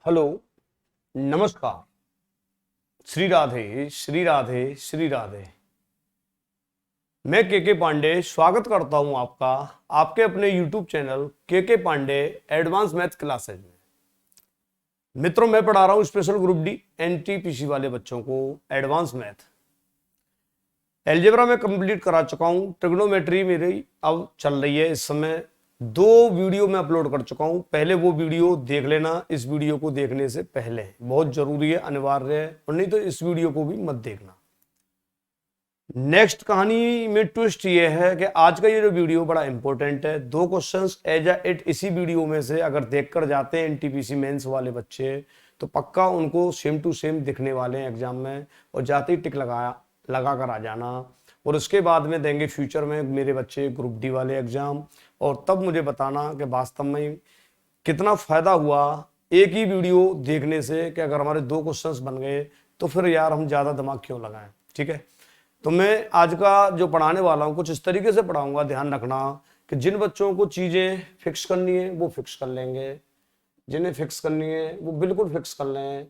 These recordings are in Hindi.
हेलो, नमस्कार। श्री राधे श्री राधे श्री राधे। मैं के पांडे स्वागत करता हूं आपका आपके अपने YouTube चैनल के पांडे एडवांस मैथ क्लासेज में। मित्रों, मैं पढ़ा रहा हूं स्पेशल ग्रुप डी एनटीपीसी वाले बच्चों को एडवांस मैथ। एलजेब्रा में कंप्लीट करा चुका हूं। ट्रिग्नोमेट्री मेरी अब चल रही है। इस समय 2 वीडियो में अपलोड कर चुका हूं। पहले वो वीडियो देख लेना, इस वीडियो को देखने से पहले। बहुत जरूरी है, अनिवार्य है, और नहीं तो इस वीडियो को भी मत देखना। नेक्स्ट कहानी में ट्विस्ट ये है कि आज का ये जो वीडियो बड़ा इंपॉर्टेंट है। 2 क्वेश्चंस एज इट इसी वीडियो में से अगर देखकर जाते हैं एनटीपीसी मेंस वाले बच्चे, तो पक्का उनको सेम टू सेम दिखने वाले हैं एग्जाम में, और जाते ही टिक लगा कर आ जाना। और उसके बाद में देंगे फ्यूचर में मेरे बच्चे ग्रुप डी वाले एग्जाम, और तब मुझे बताना कि वास्तव में कितना फायदा हुआ एक ही वीडियो देखने से, कि अगर हमारे 2 क्वेश्चंस बन गए तो फिर यार हम ज्यादा दिमाग क्यों लगाएं। ठीक है, तो मैं आज का जो पढ़ाने वाला हूं कुछ इस तरीके से पढ़ाऊंगा। ध्यान रखना कि जिन बच्चों को चीजें फिक्स करनी है वो फिक्स कर लेंगे, जिन्हें फिक्स करनी है वो बिल्कुल फिक्स कर लें।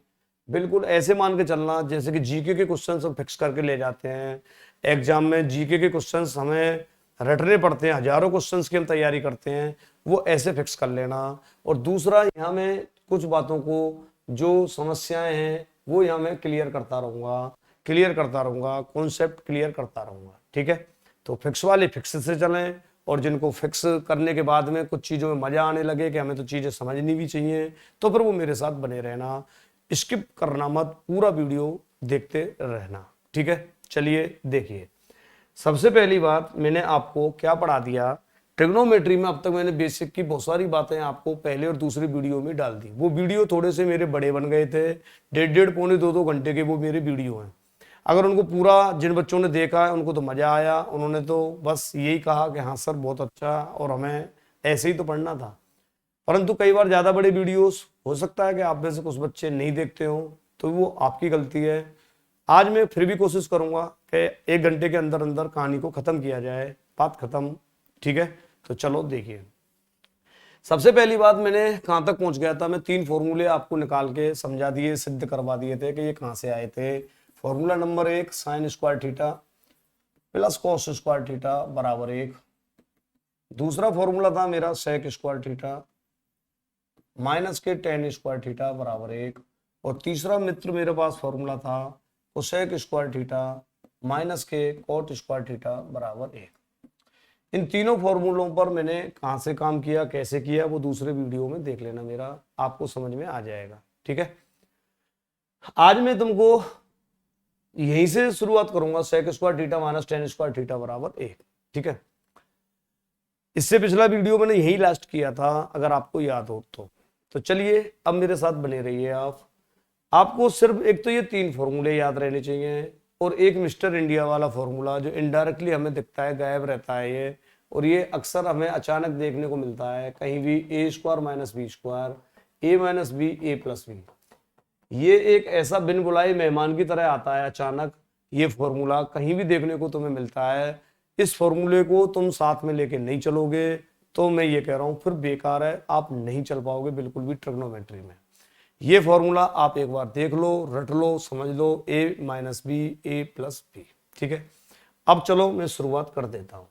बिल्कुल ऐसे मान के चलना जैसे कि जीके के क्वेश्चंस हम फिक्स करके ले जाते हैं। एग्जाम में जीके के क्वेश्चंस हमें रटने पड़ते हैं, हजारों क्वेश्चंस की हम तैयारी करते हैं, वो ऐसे फिक्स कर लेना। और दूसरा, यहाँ में कुछ बातों को जो समस्याएं हैं वो यहाँ मैं क्लियर करता रहूंगा, कॉन्सेप्ट क्लियर करता रहूंगा। ठीक है, तो फिक्स वाले फिक्स से चलें, और जिनको फिक्स करने के बाद में कुछ चीज़ों में मजा आने लगे कि हमें तो चीज़ें समझनी भी चाहिए, तो फिर वो मेरे साथ बने रहना, स्किप करना मत, पूरा वीडियो देखते रहना। ठीक है, चलिए देखिए। सबसे पहली बात, मैंने आपको क्या पढ़ा दिया ट्रिग्नोमेट्री में। अब तक मैंने बेसिक की बहुत सारी बातें आपको पहले और दूसरी वीडियो में डाल दी। वो वीडियो थोड़े से मेरे बड़े बन गए थे, 1.5 पौने 2 घंटे के वो मेरे वीडियो हैं। अगर उनको पूरा जिन बच्चों ने देखा है उनको तो मजा आया, उन्होंने तो बस यही कहा कि हाँ सर बहुत अच्छा, और हमें ऐसे ही तो पढ़ना था। परंतु कई बार ज्यादा बड़े वीडियोस हो सकता है कि आप में से कुछ बच्चे नहीं देखते हो, तो वो आपकी गलती है। आज मैं फिर भी कोशिश करूंगा कि 1 घंटे के अंदर अंदर कहानी को खत्म किया जाए, बात खत्म। ठीक है, तो चलो देखिए। सबसे पहली बात, मैंने कहां तक पहुंच गया था, मैं 3 फॉर्मूले आपको निकाल के समझा दिए, सिद्ध करवा दिए थे कि ये कहां से आए थे। Formula number 1, sine square theta plus cos square theta बराबर 1। दूसरा फॉर्मूला था मेरा सेक स्क्वायर थीटा माइनस के टेन स्क्वायर थीटा बराबर 1। और तीसरा मित्र मेरे पास फॉर्मूला था कोसेक स्क्वायर थीटा माइनस के कॉट स्क्वायर थीटा बराबर 1। इन तीनों फॉर्मूलों पर मैंने कहां से काम किया, कैसे किया, वो दूसरे वीडियो में देख लेना, मेरा आपको समझ में आ जाएगा। ठीक है, आज मैं तुमको यहीं से शुरुआत करूंगा, sec square theta minus ten square theta बराबर 1। ठीक है, इससे पिछला वीडियो मैंने यही लास्ट किया था, अगर आपको याद हो तो चलिए अब मेरे साथ बने रहिए आप। आपको सिर्फ एक तो ये 3 फॉर्मूले याद रहने चाहिए, और एक मिस्टर इंडिया वाला फॉर्मूला जो इनडायरेक्टली हमें दिखता है, गायब रहता है ये, और ये अक्सर हमें अचानक देखने को मिलता है कहीं भी, ए स्क्वायर माइनस बी स्क्वायर, ए माइनस बी ए प्लस बी। ये एक ऐसा बिन बुलाए मेहमान की तरह आता है अचानक, ये फॉर्मूला कहीं भी देखने को तुम्हें मिलता है। इस फॉर्मूले को तुम साथ में लेके नहीं चलोगे तो मैं ये कह रहा हूं फिर बेकार है, आप नहीं चल पाओगे बिल्कुल भी ट्रिग्नोमेट्री में। ये फॉर्मूला आप एक बार देख लो, रट लो, समझ लो, ए माइनस बी ए प्लस बी। ठीक है, अब चलो मैं शुरुआत कर देता हूं।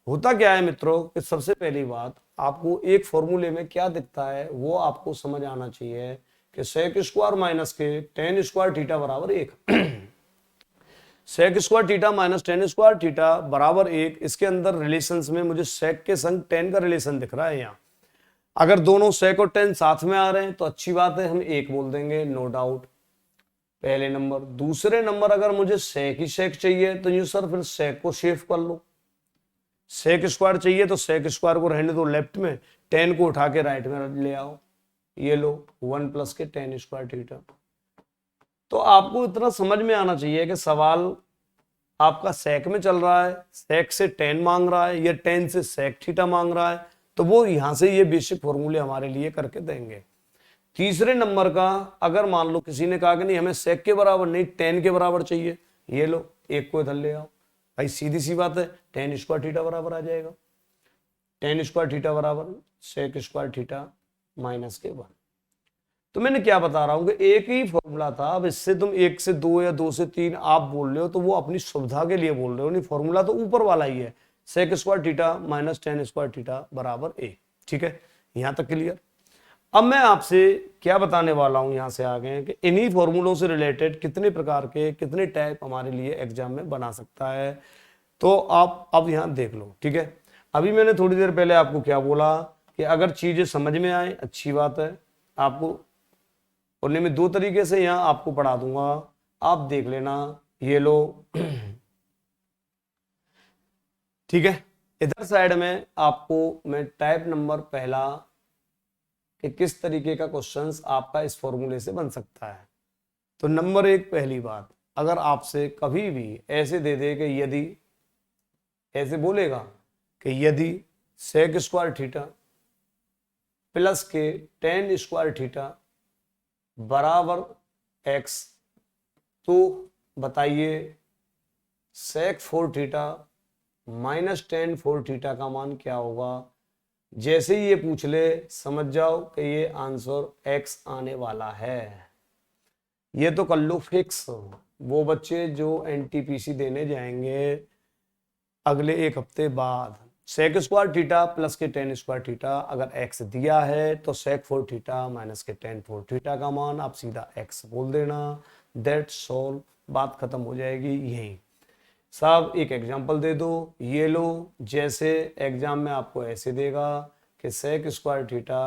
होता क्या है मित्रों कि सबसे पहली बात, आपको एक फॉर्मूले में क्या दिखता है वो आपको समझ आना चाहिए कि सेक स्क्वायर माइनस के टेन स्क्वायर थीटा बराबर 1। Sec square theta minus ten square theta बराबर 1, इसके अंदर रिलेशंस में मुझे सेक के संग टेन का रिलेशन दिख रहा है। यहाँ अगर दोनों सेक और टेन साथ में आ रहे हैं तो अच्छी बात है, हम 1 बोल देंगे, नो डाउट, पहले नंबर। दूसरे नंबर, अगर मुझे सेक ही सेक चाहिए तो यू सर फिर सेक को शेफ कर लो। सेक स्क्वायर चाहिए तो सेक स्क्वायर को रहने दो लेफ्ट में, टेन को उठा के राइट में ले आओ, ये लो 1 प्लस के टेन स्क्वायर थीटा। तो आपको इतना समझ में आना चाहिए कि सवाल आपका सेक में चल रहा है, सेक से टेन मांग रहा है या टेन से सेक थीटा मांग रहा है, तो वो यहां से ये बेसिक फॉर्मूले हमारे लिए करके देंगे। तीसरे नंबर का, अगर मान लो किसी ने कहा कि नहीं हमें सेक के बराबर नहीं टेन के बराबर चाहिए, ये लो 1 को इधर ले आओ, भाई सीधी सी बात है, टेन स्क्वायर थीटा बराबर आ जाएगा। टेन स्क्वायर थीटा बराबर सेक स्क्वायर थीटा माइनस के 1। तो मैंने क्या बता रहा हूं कि एक ही फॉर्मूला था, अब इससे तुम 1 से 2 या 2 से 3 आप बोल रहे हो तो वो अपनी सुविधा के लिए बोल रहे हो, नहीं फॉर्मूला तो ऊपर वाला ही है, sec square theta minus ten square theta बराबर ए। ठीक है, यहां तक क्लियर। अब मैं आपसे क्या बताने वाला हूं यहां से आगे कि इन्हीं फॉर्मूलों से रिलेटेड कितने प्रकार के कितने टाइप हमारे लिए एग्जाम में बना सकता है, तो आप अब यहां देख लो। ठीक है, अभी मैंने थोड़ी देर पहले आपको क्या बोला कि अगर चीजें समझ में आए अच्छी बात है, आपको उन्हें मैं दो तरीके से यहां आपको पढ़ा दूंगा, आप देख लेना। ये लो ठीक है, इधर साइड में आपको मैं टाइप नंबर पहला कि किस तरीके का क्वेश्चंस आपका इस फॉर्मूले से बन सकता है। तो नंबर एक, पहली बात, अगर आपसे कभी भी ऐसे दे दे कि यदि, ऐसे बोलेगा कि यदि सेक स्क्वायर थीटा प्लस के टेन स्क्वायर थीटा बराबर एक्स, तो बताइए sec four theta minus tan four theta का मान क्या होगा। जैसे ही ये पूछ ले समझ जाओ कि ये आंसर एक्स आने वाला है। ये तो कर लो फिक्स। वो बच्चे जो एनटीपीसी देने जाएंगे अगले एक हफ्ते बाद, सेक स्क्वायर थीटा प्लस के टेन स्क्वायर थीटा अगर एक्स दिया है तो सेक फोर थीटा माइनस के टेन फोर थीटा का मान आप सीधा एक्स बोल देना, दैट्स ऑल, बात खत्म हो जाएगी यहीं। साहब एक एग्जांपल दे दो, ये लो, जैसे एग्जाम में आपको ऐसे देगा कि सेक स्क्वायर थीटा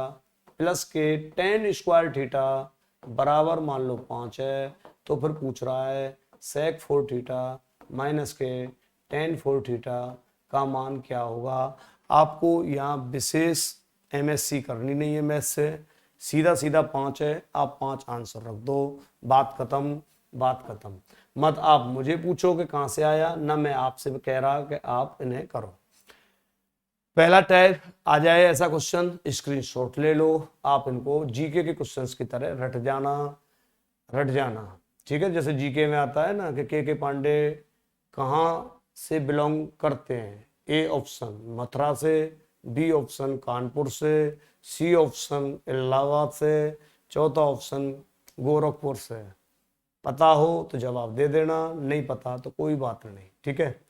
प्लस के टेन स्क्वायर थीटा बराबर मान लो 5 है, तो फिर पूछ रहा है सेक फोर थीटा माइनस के टेन फोर थीटा का मान क्या होगा। आपको यहाँ विशेष एमएससी करनी नहीं है मैथ से, सीधा सीधा 5 है, आप 5 आंसर रख दो, बात खत्म, बात खत्म। मत आप मुझे पूछो कि कहां से आया, ना मैं आपसे कह रहा कि आप इन्हें करो। पहला टाइप आ जाए ऐसा क्वेश्चन, स्क्रीनशॉट ले लो, आप इनको जीके के क्वेश्चंस की तरह रट जाना, रट जाना। ठीक है, जैसे जीके में आता है ना कि के पांडे कहाँ से बिलोंग करते हैं, ए ऑप्शन मथुरा से, बी ऑप्शन कानपुर से, सी ऑप्शन इलाहाबाद से, चौथा ऑप्शन गोरखपुर से। पता हो तो जवाब दे देना, नहीं पता तो कोई बात नहीं। ठीक है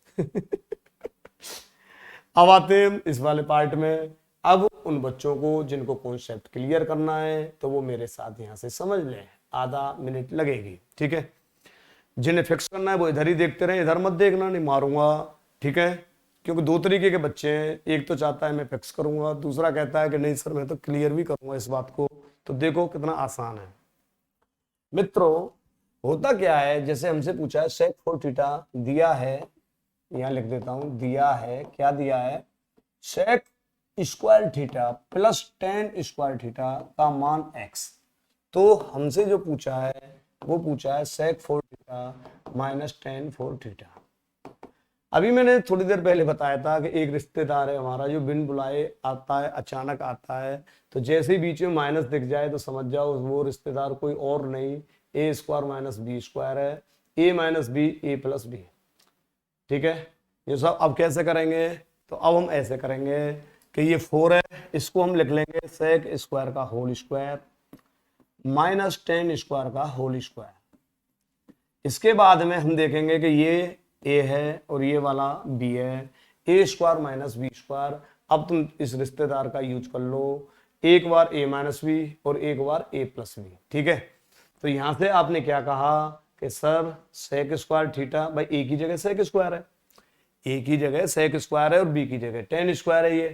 अब आते हैं इस वाले पार्ट में। अब उन बच्चों को जिनको कॉन्सेप्ट क्लियर करना है तो वो मेरे साथ यहाँ से समझ लें, आधा मिनट लगेगी। ठीक है, जिन्हें फिक्स करना है वो इधर ही देखते रहे, इधर मत देखना, नहीं मारूंगा। ठीक है, क्योंकि दो तरीके के बच्चे हैं, एक तो चाहता है मैं फिक्स करूंगा, दूसरा कहता है कि नहीं सर मैं तो क्लियर भी करूंगा इस बात को। तो देखो कितना आसान है मित्रों। होता क्या है, जैसे हमसे पूछा है सेक फोर थीटा दिया है, यहां लिख देता हूं, दिया है, क्या दिया है, sec square theta plus tan square theta का मान एक्स। तो हमसे जो पूछा है वो पूछा है sec four theta minus tan four theta. अभी मैंने थोड़ी देर पहले बताया था कि एक रिश्तेदार है हमारा जो बिन बुलाए आता है, अचानक आता है, तो जैसे ही बीच में माइनस दिख जाए तो समझ जाओ वो रिश्तेदार कोई और नहीं, ए स्क्वायर माइनस बी स्क्वायर है, ए माइनस बी ए प्लस बी। ठीक है, ये सब अब कैसे करेंगे, तो अब हम ऐसे करेंगे कि ये 4 है, इसको हम लिख लेंगे सेक स्क्वायर का whole square minus ten square का होल स्क्वायर। इसके बाद में हम देखेंगे कि ये ए है और ये वाला बी है, ए स्क्वायर माइनस बी स्क्वायर। अब तुम इस रिश्तेदार का यूज कर लो, एक बार ए माइनस बी और एक बार ए प्लस बी। ठीक है, तो यहां से आपने क्या कहा कि सर सेक स्क्वायर थीटा, भाई ए की जगह सेक स्क्वायर है, ए की जगह सेक स्क्वायर है और बी की जगह टेन स्क्वायर है ये,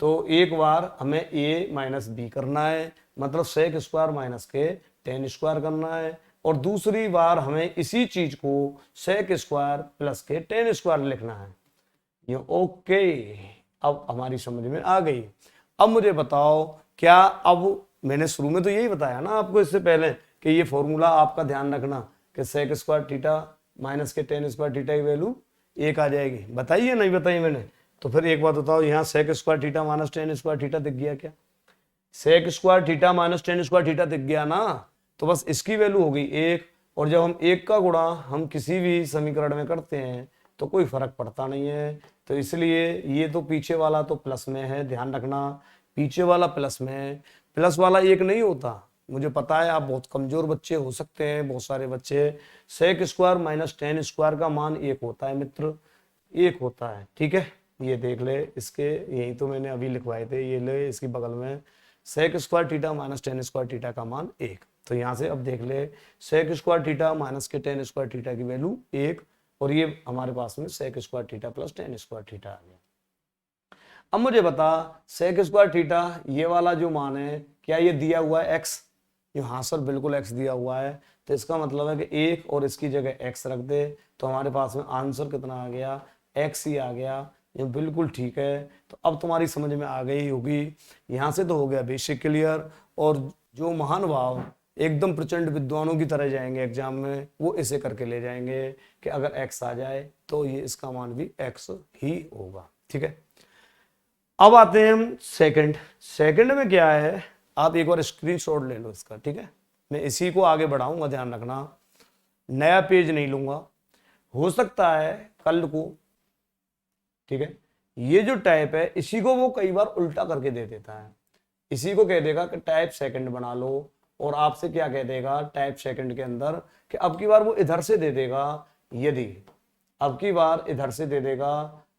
तो एक बार हमें ए माइनस बी करना है, मतलब सेक स्क्वायर माइनस के टेन स्क्वायर करना है, और दूसरी बार हमें इसी चीज को सेक स्क्वायर प्लस के टेन स्क्वायर लिखना है। ये ओके, अब हमारी समझ में आ गई। अब मुझे बताओ क्या, अब मैंने शुरू में तो यही बताया ना आपको इससे पहले कि ये फॉर्मूला आपका ध्यान रखना कि सेक स्क्वायर थीटा माइनस के टेन स्क्वायर थीटा की वैल्यू एक आ जाएगी। बताइए नहीं बताइए मैंने, तो फिर एक बात बताओ, यहाँ sec square theta minus ten square theta दिख गया क्या, sec square theta minus ten square theta दिख गया ना, तो बस इसकी वैल्यू होगी एक, और जब हम एक का गुणा हम किसी भी समीकरण में करते हैं तो कोई फर्क पड़ता नहीं है, तो इसलिए ये तो पीछे वाला तो प्लस में है, ध्यान रखना, पीछे वाला प्लस में है, प्लस वाला एक नहीं होता, मुझे पता है आप बहुत कमजोर बच्चे हो सकते हैं, बहुत सारे बच्चे। Sec square minus ten square का मान 1 होता है मित्र, 1 होता है। ठीक है, ये देख ले, इसके यही तो मैंने अभी लिखवाए थे, ये ले इसकी बगल में, sec square theta minus ten square theta का मान 1। तो यहाँ से अब देख ले, सेक स्क्वायर थीटा माइनस के टेन स्क्वायर थीटा की वैल्यू 1, और ये हमारे पास में sec square theta plus tan square theta आ गया। अब मुझे बता, सेक स्क्वायर थीटा ये वाला जो मान है, क्या ये दिया हुआ है x? हाँ सर बिल्कुल x दिया हुआ है, तो इसका मतलब है कि 1 और इसकी जगह x रख दे, तो हमारे पास में आंसर कितना आ गया? x ही आ गया। ये बिल्कुल ठीक है। तो अब तुम्हारी समझ में आ गई होगी। यहाँ से तो हो गया बेसिक क्लियर, और जो महानुभाव एकदम प्रचंड विद्वानों की तरह जाएंगे एग्जाम में, वो इसे करके ले जाएंगे कि अगर x आ जाए तो ये इसका मान भी x ही होगा। ठीक है, अब आते हैं हम सेकंड में क्या है, आप एक बार स्क्रीनशॉट ले लो इसका। ठीक है, मैं इसी को आगे बढ़ाऊंगा, ध्यान रखना, नया पेज नहीं लूंगा, हो सकता है कल को। ठीक है, ये जो टाइप है इसी को वो कई बार उल्टा करके दे देता है, इसी को कह देगा कि टाइप सेकंड बना लो, और आपसे क्या कह देगा टाइप सेकंड के अंदर कि अब की बार वो इधर से दे देगा, यदि अब की बार इधर से दे देगा।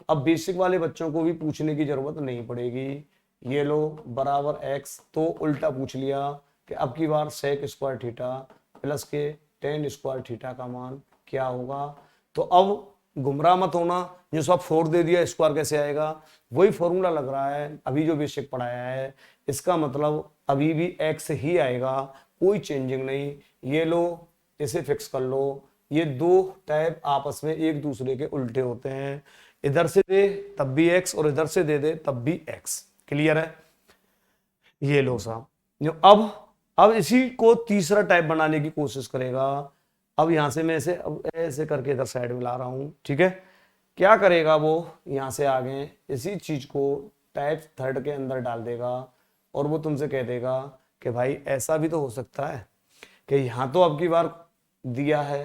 अब बेसिक वाले बच्चों को भी पूछने की जरूरत नहीं पड़ेगी, ये लो बराबर x, तो उल्टा पूछ लिया कि अब की बार सेक स्क्वायर थीटा प्लस के टेन स्क्वायर थीटा का मान क्या होगा। तो अब गुमराह मत होना, जो सब 4 दे दिया स्क्वायर कैसे आएगा, वही फॉर्मूला लग रहा है अभी जो बेसिक पढ़ाया है, इसका मतलब अभी भी x ही आएगा, कोई चेंजिंग नहीं। ये लो इसे फिक्स कर लो, ये दो टाइप आपस में एक दूसरे के उल्टे होते हैं, इधर से दे तब भी x और इधर से दे दे तब भी x। क्लियर है? ये लो साहब, जो अब इसी को तीसरा टाइप बनाने की कोशिश करेगा। अब यहां से मैं इसे अब ऐसे करके इधर साइड में ला रहा हूं। ठीक है, क्या करेगा वो, यहां से आगे इसी चीज को टाइप थर्ड के अंदर डाल देगा, और वो तुमसे कह देगा कि भाई ऐसा भी तो हो सकता है कि यहां तो अब की बार दिया है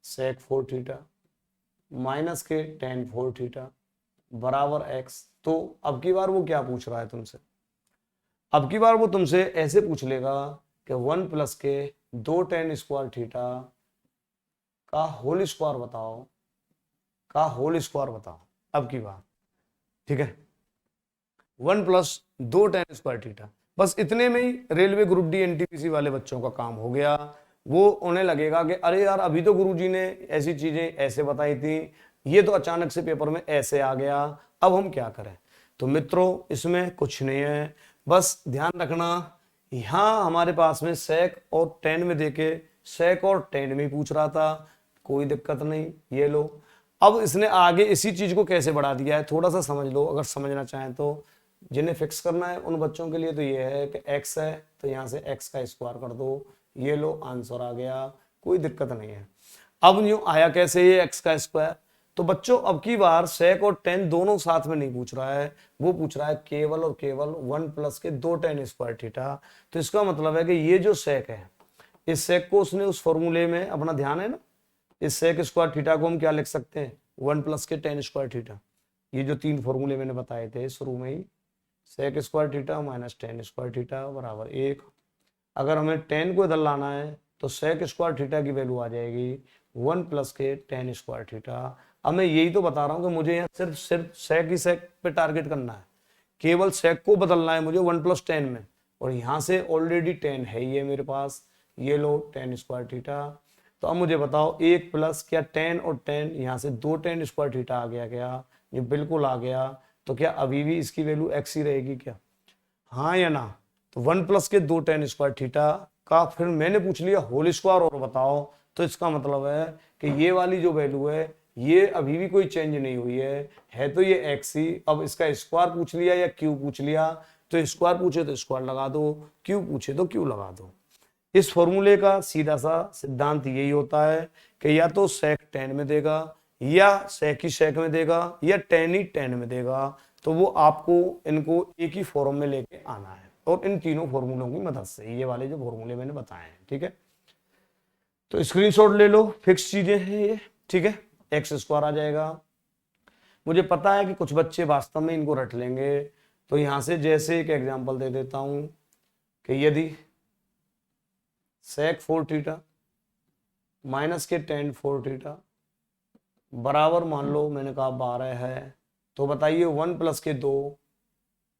सेक 4 थीटा माइनस के टेन 4 थीटा बराबर x, तो अब की बार वो क्या पूछ रहा है तुमसे, अब की बार वो तुमसे ऐसे पूछ लेगा कि 1 प्लस के 2 टेन स्क्वायर थीटा का होल स्क्वायर बताओ, का होल स्क्वायर बताओ अब की बार। ठीक है, 1 प्लस 2 टेन स्क्वायर थीटा, बस इतने में ही रेलवे ग्रुप डी एनटीपीसी वाले बच्चों का काम हो गया। वो उन्हें लगेगा कि अरे यार अभी तो गुरुजी ने ऐसी चीजें ऐसे बताई थी, ये तो अचानक से पेपर में ऐसे आ गया, अब हम क्या करें। तो मित्रों इसमें कुछ नहीं है, बस ध्यान रखना, यहां हमारे पास में सेक और टेन में देके सेक और टेन में पूछ रहा था, कोई दिक्कत नहीं। ये लो, अब इसने आगे इसी चीज को कैसे बढ़ा दिया है थोड़ा सा समझ लो, अगर समझना चाहें तो। जिन्हें फिक्स करना है उन बच्चों के लिए तो ये है कि x है तो यहां से x का स्क्वायर कर दो, ये लो आंसर आ गया, कोई दिक्कत नहीं है। अब यूं आया कैसे ये x का स्क्वायर, तो बच्चों अब की बार सेक और टेन दोनों साथ में नहीं पूछ रहा है, वो पूछ रहा है केवल और केवल 1 प्लस के 2 टेन स्क्वायर थीटा। तो इसका मतलब है कि ये जो सेक है, इस सेक को उसने उस फॉर्मूले में, अपना ध्यान है ना, इस सेक स्क्वायर थीटा को हम क्या लिख सकते हैं, 1 प्लस के टेन स्क्वायर थीटा। ये जो 3 फॉर्मूले मैंने बताए थे शुरू में ही, sec square theta minus ten square theta बराबर 1। अगर हमें टेन को इधर लाना है तो सेक स्क्वायर थीटा की वैल्यू आ जाएगी 1 प्लस के टेन स्क्वायर थीटा। अब मैं यही तो बता रहा हूँ कि मुझे यहाँ सिर्फ सेक ही सेक पे टारगेट करना है, केवल सेक को बदलना है मुझे 1 प्लस टेन में, और यहाँ से ऑलरेडी 10 है ये मेरे पास, ये लो टेन स्क्वायर थीटा। तो अब मुझे बताओ 1 प्लस क्या 10 और 10, यहाँ से 2 टेन स्क्वायर थीटा आ गया क्या, ये बिल्कुल आ गया। तो क्या अभी भी इसकी वैल्यू x ही रहेगी क्या, हाँ या ना। तो 1 प्लस के 2 टेन स्क्वायर थीटा का फिर मैंने पूछ लिया होल स्क्वायर और बताओ, तो इसका मतलब है कि ये वाली जो वैल्यू है ये अभी भी कोई चेंज नहीं हुई है तो ये x ही। अब इसका स्क्वायर पूछ लिया या क्यू पूछ लिया, तो स्क्वायर पूछे तो स्क्वायर लगा दो, क्यू पूछे तो क्यू लगा दो। इस फॉर्मूले का सीधा सा सिद्धांत यही होता है कि या तो सेक टेन में देगा, या सेक ही सेक में देगा, या टेन ही टेन में देगा, तो वो आपको इनको एक ही फॉर्म में लेके आना है, और इन तीनों फॉर्मूलों की मदद से, ये वाले जो फॉर्मूले मैंने बताए हैं। ठीक है, तो स्क्रीनशॉट ले लो, फिक्स चीजें हैं ये। ठीक है, एक्स स्क्वायर आ जाएगा। मुझे पता है कि कुछ बच्चे वास्तव में इनको रट लेंगे, तो यहां से जैसे एक एग्जाम्पल दे देता हूं, कि यदि sec 4 थीटा माइनस के tan 4 थीटा बराबर मान लो मैंने कहा 12 है, तो बताइए 1 प्लस के 2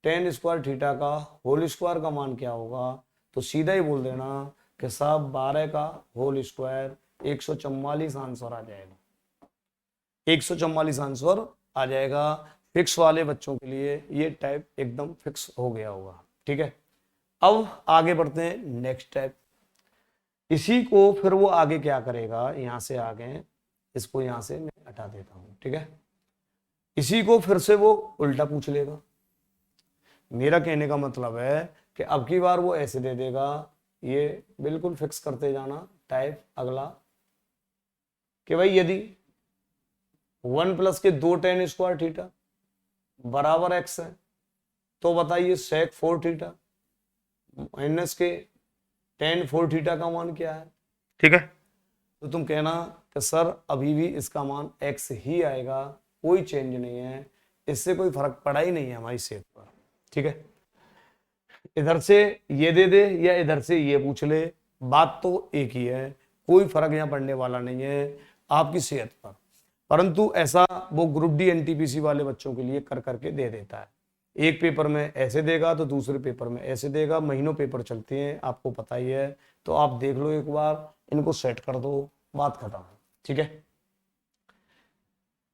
tan स्क्वायर थीटा का होल स्क्वायर का मान क्या होगा। तो सीधा ही बोल देना कि साहब 12 का होल स्क्वायर 144 आंसर आ जाएगा, 144 आंसर आ जाएगा। फिक्स वाले बच्चों के लिए ये टाइप एकदम फिक्स हो गया होगा। ठीक है, अब आगे बढ़ते हैं नेक्स्ट टाइप। इसी को फिर वो आगे क्या करेगा, यहां से आगे इसको यहां से मैं हटा देता हूं। ठीक है, इसी को फिर से वो उल्टा पूछ लेगा। मेरा कहने का मतलब है कि अब की बार वो ऐसे दे देगा, ये बिल्कुल फिक्स करते जाना टाइप अगला, कि भाई यदि 1 प्लस के 2 tan स्क्वायर थीटा बराबर x है, तो बताइए sec 4 थीटा माइनस के tan 4 थीटा का मान क्या है। ठीक है, तो तुम कहना कि सर अभी भी इसका मान x ही आएगा, कोई चेंज नहीं है, इससे कोई फर्क पड़ा ही नहीं है हमारी सेहत पर। ठीक है, इधर से ये दे दे या इधर से ये पूछ ले, बात तो एक ही है, कोई फर्क यहाँ पड़ने वाला नहीं है आपकी सेहत पर। परंतु ऐसा वो ग्रुप डी एनटीपीसी वाले बच्चों के लिए कर करके दे देता है। एक पेपर में ऐसे देगा तो दूसरे पेपर में ऐसे देगा, महीनों पेपर चलते हैं, आपको पता ही है। तो आप देख लो एक बार, इनको सेट कर दो, बात खत्म। ठीक है,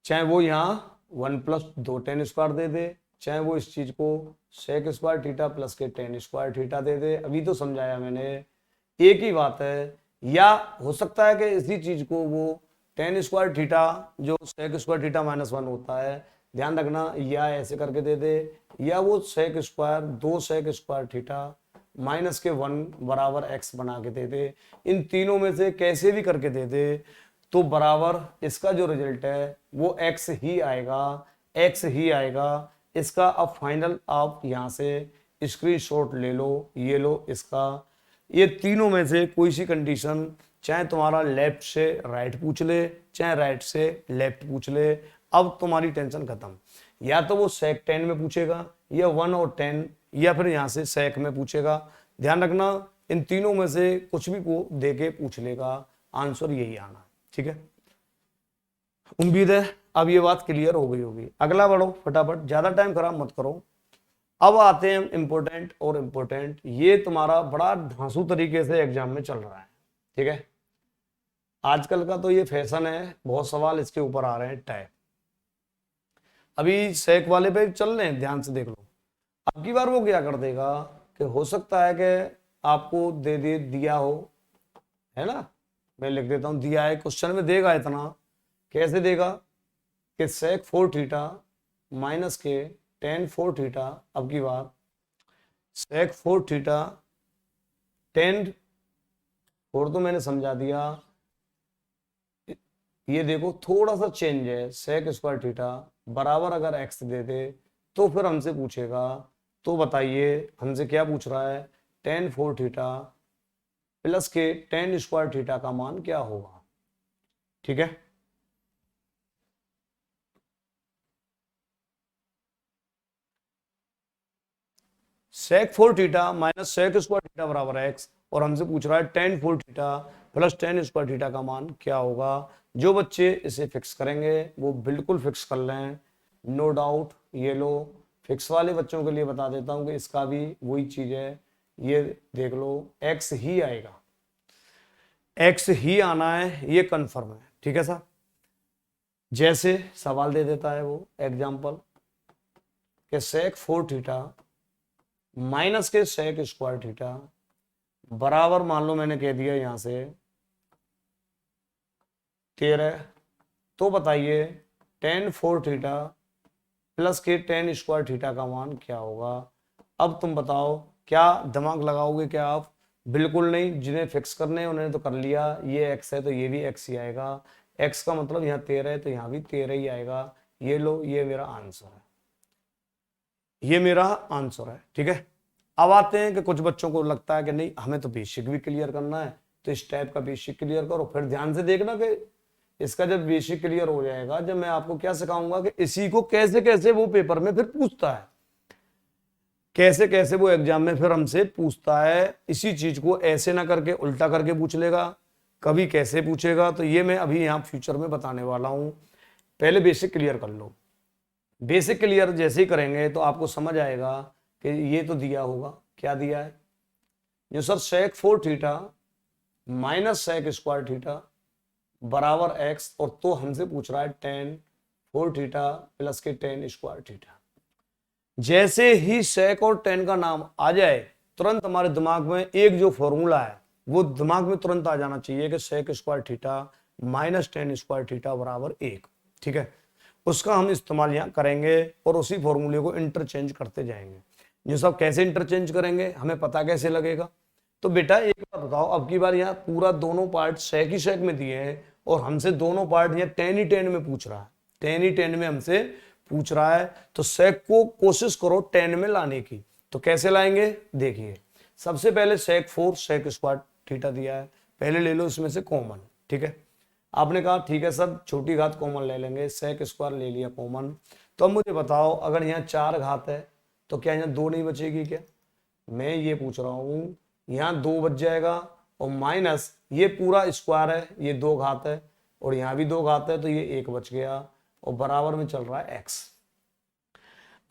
चाहे वो यहाँ 1 प्लस 2 tan स्क्वायर दे दे, चाहे वो इस चीज को sec स्क्वायर थीटा प्लस के tan स्क्वायर थीटा दे दे, अभी तो समझाया मैंने, एक ही बात है। या हो सकता है कि इसी चीज को वो tan स्क्वायर थीटा जो sec स्क्वायर थीटा माइनस 1 होता है, ध्यान रखना, या ऐसे करके दे दे, या वो sec square 2 sec square theta minus के 1 बराबर x बना के दे दे। इन तीनों में से कैसे भी करके दे दे, तो बराबर इसका जो रिजल्ट है वो x ही आएगा, x ही आएगा। इसका अब फाइनल आप यहां से स्क्रीनशॉट ले लो, ये लो इसका। ये तीनों में से कोई सी कंडीशन, चाहे तुम्हारा लेफ्ट से राइट पूछ ले, चाहे राइट से लेफ्ट पूछ ले, अब तुम्हारी टेंशन खत्म। या तो वो sec 10 में पूछेगा, या 1 और 10, या फिर यहां से sec में पूछेगा। ध्यान रखना, इन तीनों में से कुछ भी को दे के पूछ लेगा, आंसर यही आना। ठीक है, उम्मीद है अब ये बात क्लियर हो गई होगी। अगला बढ़ो फटाफट, ज्यादा टाइम खराब मत करो। अब आते हैं इम्पोर्टेंट और इम्पोर्टेंट, ये तुम्हारा बड़ा धांसू तरीके से एग्जाम में चल रहा है। ठीक है, आजकल का तो ये फैशन है, बहुत सवाल इसके ऊपर आ रहे हैं टाइप। अभी सेक वाले पे चल रहे हैं, ध्यान से देख लो। अब की बार वो क्या कर देगा कि हो सकता है कि आपको दे दिया हो, है ना, मैं लिख देता हूं, दिया है, क्वेश्चन में देगा इतना, कैसे देगा कि sec 4 थीटा माइनस के tan 4 थीटा, अब की बार sec 4 थीटा tan 4 तो मैंने समझा दिया, ये देखो थोड़ा सा चेंज है, sec स्क्वायर थीटा बराबर अगर x दे दे तो फिर हमसे पूछेगा, तो बताइए हमसे क्या पूछ रहा है, tan 4 थीटा प्लस के tan स्क्वायर थीटा का मान क्या होगा। ठीक है, sec 4 theta minus sec square theta बराबर x, और हमसे पूछ रहा है tan 4 theta plus tan square theta का मान क्या होगा। जो बच्चे इसे फिक्स करेंगे वो बिल्कुल फिक्स कर लें, नो डाउट। ये लो, फिक्स वाले बच्चों के लिए बता देता हूं कि इसका भी वही चीज है, ये देख लो, x ही आएगा, x ही आना है, ये कंफर्म है। ठीक है सर, जैसे सवाल दे देता है वो एग्जाम्पल कि sec 4 थीटा माइनस के sec स्क्वायर थीटा बराबर, मान लो मैंने कह दिया यहां से 13, तो बताइए tan 4 थीटा प्लस के tan स्क्वायर थीटा का मान क्या होगा। अब तुम बताओ, क्या दिमाग लगाओगे क्या आप? बिल्कुल नहीं, जिन्हें फिक्स करने हैं उन्होंने तो कर लिया, ये x है तो ये भी x ही आएगा, x का मतलब यहाँ 13 है तो यहाँ भी 13 ही आएगा। ये लो, ये मेरा आंसर है, ये मेरा आंसर है। ठीक है, अब आते हैं कि कुछ बच्चों को लगता है कि नहीं हमें तो बेसिक भी क्लियर करना है, तो इस टाइप का बेसिक क्लियर करो। फिर ध्यान से देखना कि इसका जब बेसिक क्लियर हो जाएगा, जब मैं आपको क्या सिखाऊंगा कि इसी को कैसे कैसे वो पेपर में फिर पूछता है। कैसे कैसे वो एग्जाम में फिर हमसे पूछता है, इसी चीज को ऐसे ना करके उल्टा करके पूछ लेगा, कभी कैसे पूछेगा, तो ये मैं अभी यहाँ फ्यूचर में बताने वाला हूँ। पहले बेसिक क्लियर कर लो। बेसिक क्लियर जैसे ही करेंगे तो आपको समझ आएगा कि ये तो दिया होगा, क्या दिया है, जो sir sec 4 theta minus sec square theta बराबर x, और तो हमसे पूछ रहा है tan 4 थीटा प्लस के tan स्क्वायर थीटा। जैसे ही sec और tan का नाम आ जाए तुरंत हमारे दिमाग में एक जो फॉर्मूला है वो दिमाग में तुरंत आ जाना चाहिए कि sec square theta minus tan square theta बराबर 1। ठीक है, उसका हम इस्तेमाल यहाँ करेंगे और उसी फॉर्मूले को इंटरचेंज करते जाएंगे। ये सब कैसे इंटरचेंज करेंगे, हमें पता कैसे लगेगा? तो बेटा एक बात बताओ, अब की बार यहाँ पूरा दोनों पार्ट sec ही sec में दिए हैं और हमसे दोनों पार्ट यहाँ tan ही tan में पूछ रहा है, tan ही tan में हमसे पूछ रहा है, तो sec को कोशिश करो tan में लाने की। तो कैसे लाएंगे देखिए, सबसे पहले sec 4 sec स्क्वायर थीटा दिया है, पहले ले लो इसमें से कॉमन। ठीक है, आपने कहा ठीक है सर छोटी घात कॉमन ले लेंगे, sec स्क्वायर ले लिया कॉमन। तो अब मुझे बताओ अगर यहाँ 4 घात है तो क्या यहाँ 2 नहीं बचेगी क्या? मैं ये पूछ रहा हूँ, यहाँ 2 बच जाएगा और माइनस ये पूरा स्क्वायर है, ये 2 घात है और यहाँ भी 2 घात है तो ये 1 बच गया और बराबर में चल रहा है x।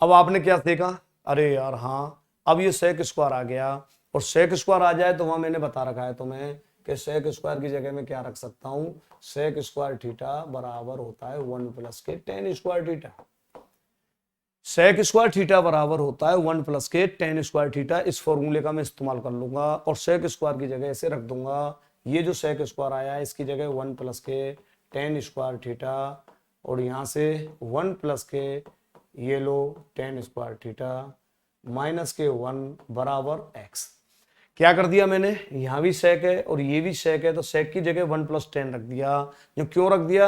अब आपने क्या देखा, अरे यार हाँ, अब ये sec स्क्वायर आ गया, और sec स्क्वायर आ जाए तो वहां मैंने बता रखा है तुम्हें कि sec स्क्वायर की जगह में क्या रख सकता हूं, sec स्क्वायर थीटा बराबर होता है 1 प्लस के tan square theta. sec square theta बराबर होता है 1 प्लस के tan स्क्वायर थीटा। इस फॉर्मूले का मैं इस्तेमाल कर लूंगा और sec स्क्वायर की जगह ऐसे रख दूंगा, ये जो sec स्क्वायर आया है इसकी जगह 1 प्लस के tan स्क्वायर थीटा, और यहाँ से 1 प्लस के ये लो tan स्क्वायर थीटा माइनस के 1 बराबर x। क्या कर दिया मैंने, यहाँ भी sec है और ये भी sec है, तो sec की जगह 1 प्लस tan रख दिया। जो क्यों रख दिया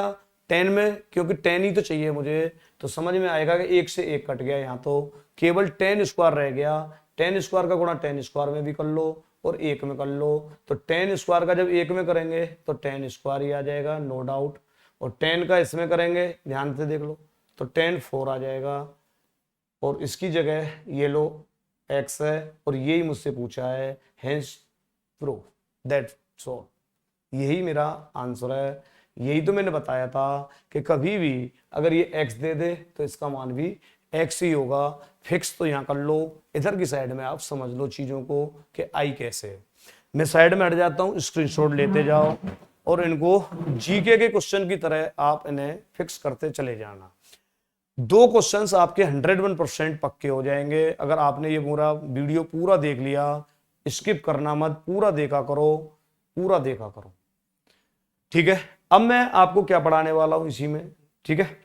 tan में, क्योंकि tan ही तो चाहिए मुझे, तो समझ में आएगा कि 1 से 1 कट गया, यहाँ तो केवल tan स्क्वायर रह गया। tan स्क्वायर का गुणा tan स्क्वायर में भी कर लो और 1 में कर लो, तो tan स्क्वायर का जब 1 में करेंगे तो tan स्क्वायर ही आ जाएगा नो डाउट, और tan का इसमें करेंगे ध्यान से देख लो तो tan 4 आ जाएगा, और इसकी जगह ये लो x है और यही मुझसे पूछा है, हेंस प्रूव दैट सो, यही मेरा आंसर है। यही तो मैंने बताया था कि कभी भी अगर ये x दे दे तो इसका मान भी x ही होगा। फिक्स तो यहाँ कर लो, इधर की साइड में आप समझ लो चीजों को कि i कैसे है। मैं साइड में हट जाता हूँ, स्क्रीनशॉट लेते जाओ और इनको जीके के क्वेश्चन की तरह आप इन्हें फिक्स करते चले जाना। 2 क्वेश्चंस आपके 101% पक्के हो जाएंगे अगर आपने ये पूरा वीडियो पूरा देख लिया। स्किप करना मत, पूरा देखा करो, पूरा देखा करो। ठीक है, अब मैं आपको क्या पढ़ाने वाला हूं इसी में। ठीक है,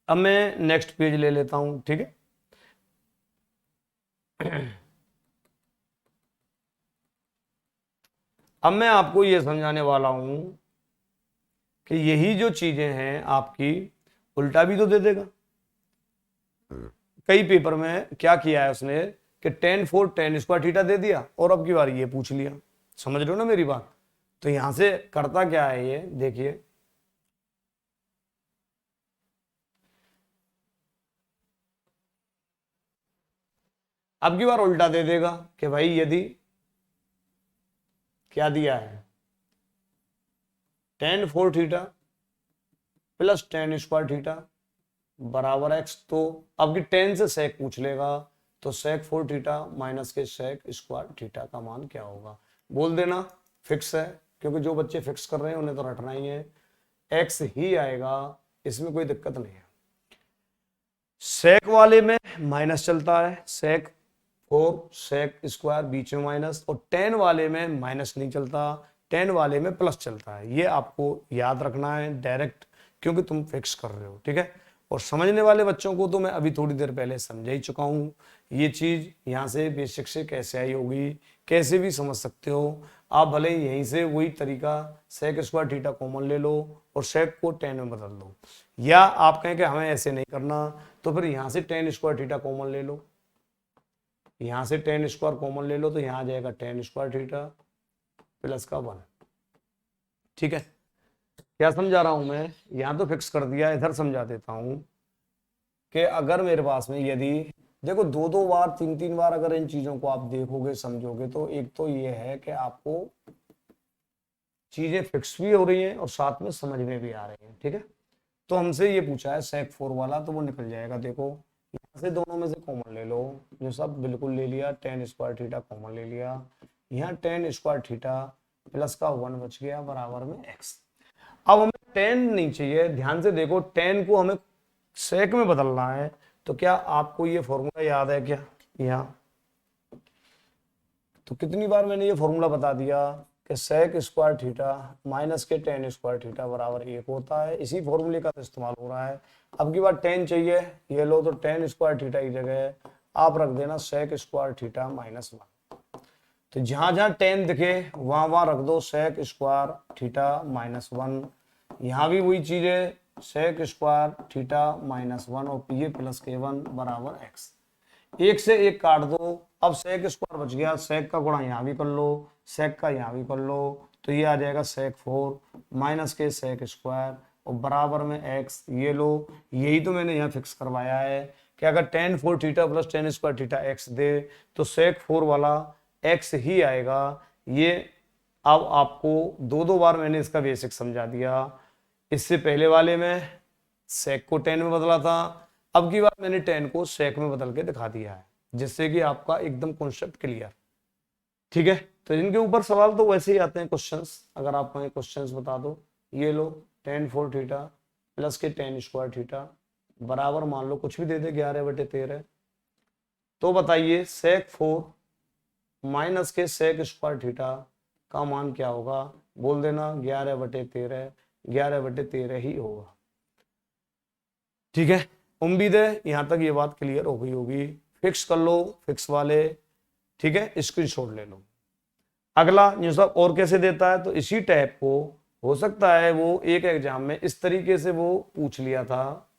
अब मैं नेक्स्ट पेज ले लेता हूं। ठीक है, अब मैं आपको ये समझाने वाला हूं कि यही जो चीजें हैं आपकी उल्टा भी तो दे देगा। कई पेपर में क्या किया है उसने कि tan 4 tan स्क्वायर थीटा दे दिया और अब की बार ये पूछ लिया। समझ रहे हो ना मेरी बात? तो यहां से करता क्या है ये देखिए, अब की बार उल्टा दे देगा कि भाई यदि क्या दिया है tan 4 theta plus tan square theta बराबर x, तो अब की tan से sec पूछ लेगा, तो sec 4 थीटा माइनस के sec स्क्वायर थीटा का मान क्या होगा बोल देना। फिक्स है, क्योंकि जो बच्चे फिक्स कर रहे हैं उन्हें तो रटना ही है, x ही आएगा, इसमें कोई दिक्कत नहीं है। sec वाले में माइनस चलता है, sec 4 sec स्क्वायर बीच में माइनस, और tan वाले में माइनस नहीं चलता, tan वाले में प्लस चलता है। ये आपको याद रखना है डायरेक्ट, क्योंकि तुम फिक्स कर रहे हो। ठीक है, और समझने वाले बच्चों को तो मैं अभी थोड़ी देर पहले समझा ही चुका हूँ। ये चीज यहाँ से बेसिक से कैसे आई होगी, कैसे भी समझ सकते हो आप। भले यहीं से वही तरीका sec स्क्वायर थीटा कॉमन ले लो और sec को tan में बदल दो, या आप कहें कि हमें ऐसे नहीं करना तो फिर यहाँ से tan स्क्वायर थीटा कॉमन ले लो, यहाँ से tan स्क्वायर कॉमन ले लो, तो यहाँ आ जाएगा tan स्क्वायर थीटा प्लस का 1। ठीक है, क्या समझा रहा हूं मैं? यहां तो फिक्स कर दिया, इधर समझा देता हूं कि अगर मेरे पास में यदि देखो दो दो बार तीन तीन बार अगर इन चीजों को आप देखोगे समझोगे तो एक तो ये है कि आपको चीजें फिक्स भी हो रही हैं और साथ में समझ में भी आ रही हैं। ठीक है, तो हमसे ये पूछा है सेक 4 वाला, तो वो निकल जाएगा। देखो यहाँ से दोनों में से कॉमन ले लो, जो सब बिल्कुल ले लिया, टेन स्क्वायर थीटा कॉमन ले लिया, यहाँ टेन स्क्वायर थीटा प्लस का 1 बच गया बराबर में एक्स। अब हमें टेन नहीं चाहिए, ध्यान से देखो, टेन को हमें सेक में बदलना है। तो क्या आपको ये फॉर्मूला याद है क्या? यहाँ तो कितनी बार मैंने ये फॉर्मूला बता दिया कि सेक स्क्वायर थीटा माइनस के टेन स्क्वायर थीटा बराबर 1 होता है। इसी फॉर्मूले का इस्तेमाल हो रहा है। अब की बार टेन चाहिए, ये लो, तो टेन स्क्वायर थीटा की जगह आप रख देना सेक स्क्वायर थीटा माइनस 1। तो जहां जहां टेन दिखे वहां वहां रख दो सेक स्क्वायर थीटा माइनस 1। यहाँ भी वही चीज है, सेक स्क्वायर थीटा माइनस 1 और ये प्लस के 1 बराबर एक्स। एक से एक काट दो, अब सेक स्क्वायर बच गया, सेक का गुणा यहाँ भी कर लो, सेक का यहाँ भी कर लो, तो ये आ जाएगा सेक 4 माइनस के सेक स्क्वायर और बराबर में एक्स। ये लो, यही तो मैंने यहाँ फिक्स करवाया है कि अगर tan 4 theta plus tan square theta X दे तो सेक 4 वाला एक्स ही आएगा। ये अब आपको दो दो बार मैंने इसका बेसिक समझा दिया। इससे पहले वाले में सेक को टेन में बदला था, अब की बार मैंने टेन को सेक में बदल के दिखा दिया है, जिससे कि आपका एकदम कॉन्सेप्ट क्लियर। ठीक है, तो इनके ऊपर सवाल तो वैसे ही आते हैं क्वेश्चंस, अगर आप हमें क्वेश्चंस बता दो। ये लो, टेन 4 थीटा प्लस के टेन स्क्वायर थीटा बराबर मान लो कुछ भी दे दे 11/13, तो बताइए सेक 4 माइनस के सेक स्क्वायर थीटा का मान क्या होगा? बोल देना 11/13, 11/13 ही होगा। ठीक है, उम्मीद है यहां तक ये बात क्लियर हो गई होगी। फिक्स कर लो फिक्स वाले, ठीक है, स्क्रीनशॉट ले लो। अगला न्यूज़ और कैसे देता है, तो इसी टाइप को हो सकता है वो एक एग्जाम में इस तरीके से वो पूछ लिया था,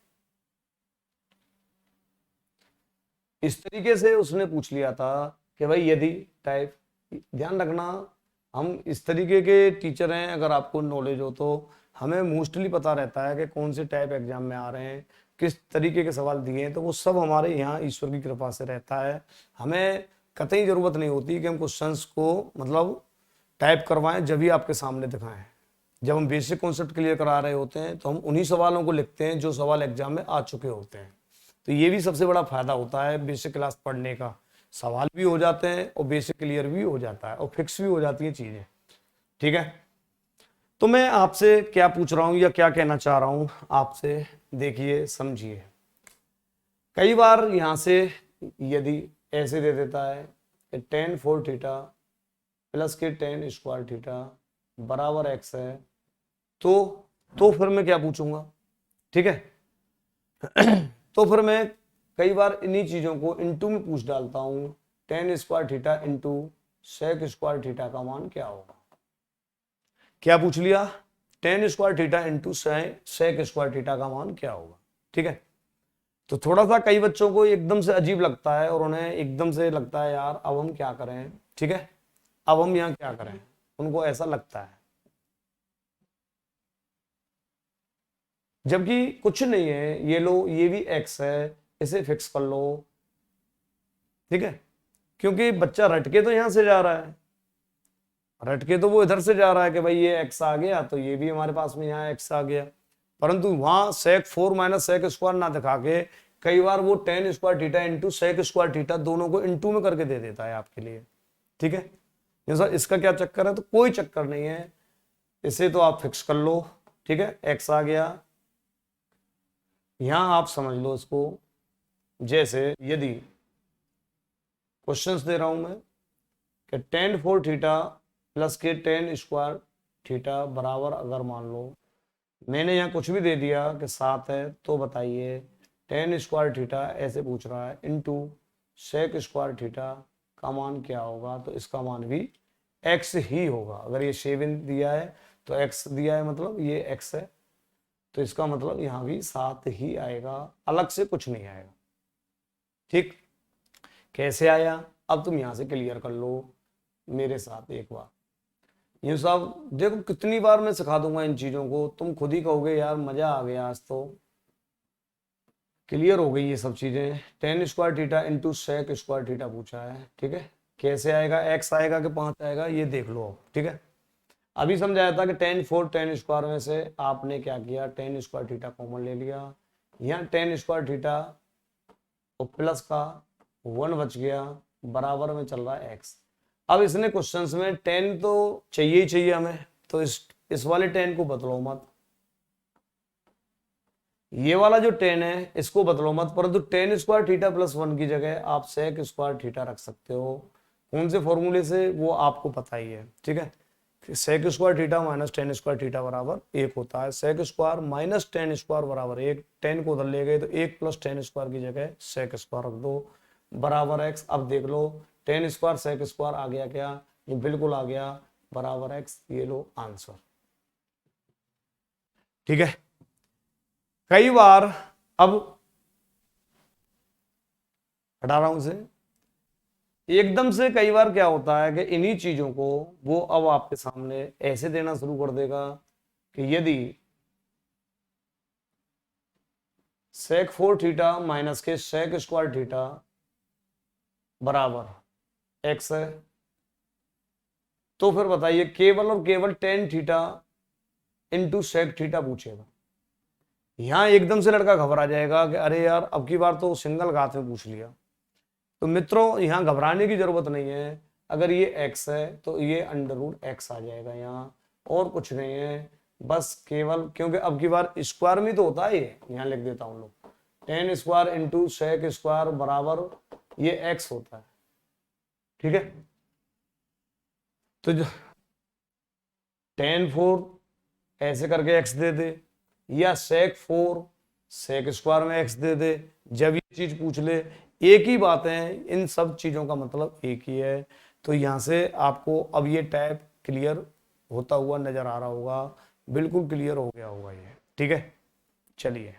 इस तरीके से उसने पूछ लिया था कि भाई यदि टाइप, ध्यान रखना हम इस तरीके के टीचर हैं, अगर आपको नॉलेज हो तो हमें मोस्टली पता रहता है कि कौन से टाइप एग्जाम में आ रहे हैं, किस तरीके के सवाल दिए हैं, तो वो सब हमारे यहाँ ईश्वर की कृपा से रहता है। हमें कतई जरूरत नहीं होती कि हम क्वेश्चंस को मतलब टाइप करवाएं, जब भी आपके सामने दिखाएं। जब हम बेसिक कॉन्सेप्ट क्लियर करा रहे होते हैं तो हम उन्हीं सवालों को लिखते हैं जो सवाल एग्जाम में आ चुके होते हैं। तो ये भी सबसे बड़ा फायदा होता है बेसिक क्लास पढ़ने का, सवाल भी हो जाते हैं और बेसिक क्लियर भी हो जाता है और फिक्स भी हो जाती है चीजें। ठीक है, तो मैं आपसे क्या पूछ रहा हूं या क्या कहना चाह रहा हूं आपसे, देखिए समझिए। कई बार यहां से यदि ऐसे दे देता है कि टेन 4 थीटा प्लस के टेन स्क्वायर थीटा बराबर एक्स है, तो फिर मैं क्या पूछूंगा? ठीक है तो फिर मैं कई बार इन्हीं चीजों को इनटू में पूछ डालता हूं, tan square theta into sec square theta का मान क्या होगा? क्या पूछ लिया? Tan square theta into sec square theta का मान क्या होगा? ठीक है, तो थोड़ा सा कई बच्चों को एकदम से अजीब लगता है और उन्हें एकदम से लगता है यार अब हम क्या करें। ठीक है, अब हम यहाँ क्या करें, उनको ऐसा लगता है, जबकि कुछ नहीं है। ये लो, ये भी एक्स है, इसे फिक्स कर लो। ठीक है, क्योंकि बच्चा रटके तो यहां से जा रहा है, रटके तो वो इधर से जा रहा है कि भाई ये एक्स आ गया तो ये भी हमारे पास में यहाँ एक्स आ गया, परंतु वहां सेक 4 माइनस सेक स्क्वायर ना दिखा के कई बार वो tan square theta into sec square theta दोनों को इंटू में करके दे देता है आपके लिए। ठीक है, सर इसका क्या चक्कर है? तो कोई चक्कर नहीं है, इसे तो आप फिक्स कर लो। ठीक है, एक्स आ गया, यहां आप समझ लो इसको, जैसे यदि क्वेश्चंस दे रहा हूं मैं कि टेन 4 थीटा प्लस के टेन स्क्वायर थीटा बराबर, अगर मान लो मैंने यहाँ कुछ भी दे दिया कि 7 है, तो बताइए टेन स्क्वायर थीटा ऐसे पूछ रहा है इंटू सेक स्क्वायर थीटा का मान क्या होगा? तो इसका मान भी एक्स ही होगा। अगर ये 7 दिया है तो एक्स दिया है, मतलब ये एक्स है, तो इसका मतलब यहाँ भी 7 ही आएगा, अलग से कुछ नहीं आएगा। ठीक, कैसे आया? अब तुम यहां से क्लियर कर लो मेरे साथ एक बार। ये सब देखो कितनी बार मैं सिखा दूंगा इन चीजों को, तुम खुद ही कहोगे यार मजा आ गया आज तो। क्लियर हो गई ये सब चीजें। Tan square theta into sec square theta पूछा है, ठीक है। कैसे आएगा, एक्स आएगा कि 5 आएगा ये देख लो अब, ठीक है। अभी समझाया था कि टेन फोर टेन स्क्वायर में से आपने क्या किया, टेन स्क्वायर थीटा कॉमन ले लिया, यहाँ टेन स्क्वायर थीटा और प्लस का 1 बच गया, बराबर में चल रहा है एक्स। अब इसने क्वेश्चंस में टेन तो चाहिए ही चाहिए हमें, तो इस वाले टेन को बदलो मत, ये वाला जो टेन है इसको बदलो मत, परंतु टेन स्क्वायर थीटा प्लस 1 की जगह आप सेक स्क्वायर थीटा रख सकते हो। कौन से फॉर्मूले से, वो आपको पता ही है, ठीक है। Sec square theta minus ten square theta बराबर 1 होता है, sec square minus ten square बराबर 1, टेन को उधर ले गए तो 1 प्लस टेन स्क्वायर की जगह सेक स्क्वायर रख दो बराबर एक्स। अब देख लो टेन स्क्वायर सेक स्क्वायर आ गया क्या, ये बिल्कुल आ गया, बराबर एक्स, ये लो आंसर, ठीक है। कई बार, अब हटा रहा हूं इसे, एकदम से कई बार क्या होता है कि इन्हीं चीजों को वो अब आपके सामने ऐसे देना शुरू कर देगा कि यदि सेक फोर थीटा माइनस के सेक स्क्वायर थीटा बराबर एक्स है, तो फिर बताइए केवल और केवल tan theta into sec theta पूछेगा। यहां एकदम से लड़का घबरा जाएगा कि अरे यार अब की बार तो सिंगल घात में पूछ लिया। तो मित्रों यहां घबराने की जरूरत नहीं है, अगर ये x है तो ये अंडर रूट एक्स आ जाएगा यहाँ, और कुछ नहीं है, बस केवल क्योंकि अब की बार स्क्वायर में तो होता है ये, यहाँ लिख देता हूं लोग, tan square into sec square बराबर ये x होता है, ठीक है। तो जो टेन फोर ऐसे करके x दे दे, या सेक फोर सेक स्क्वायर में x दे दे, जब ये चीज पूछ ले, एक ही बात है, इन सब चीजों का मतलब एक ही है। तो यहां से आपको अब ये टैब क्लियर होता हुआ नजर आ रहा होगा, बिल्कुल क्लियर हो गया होगा ये, ठीक है। चलिए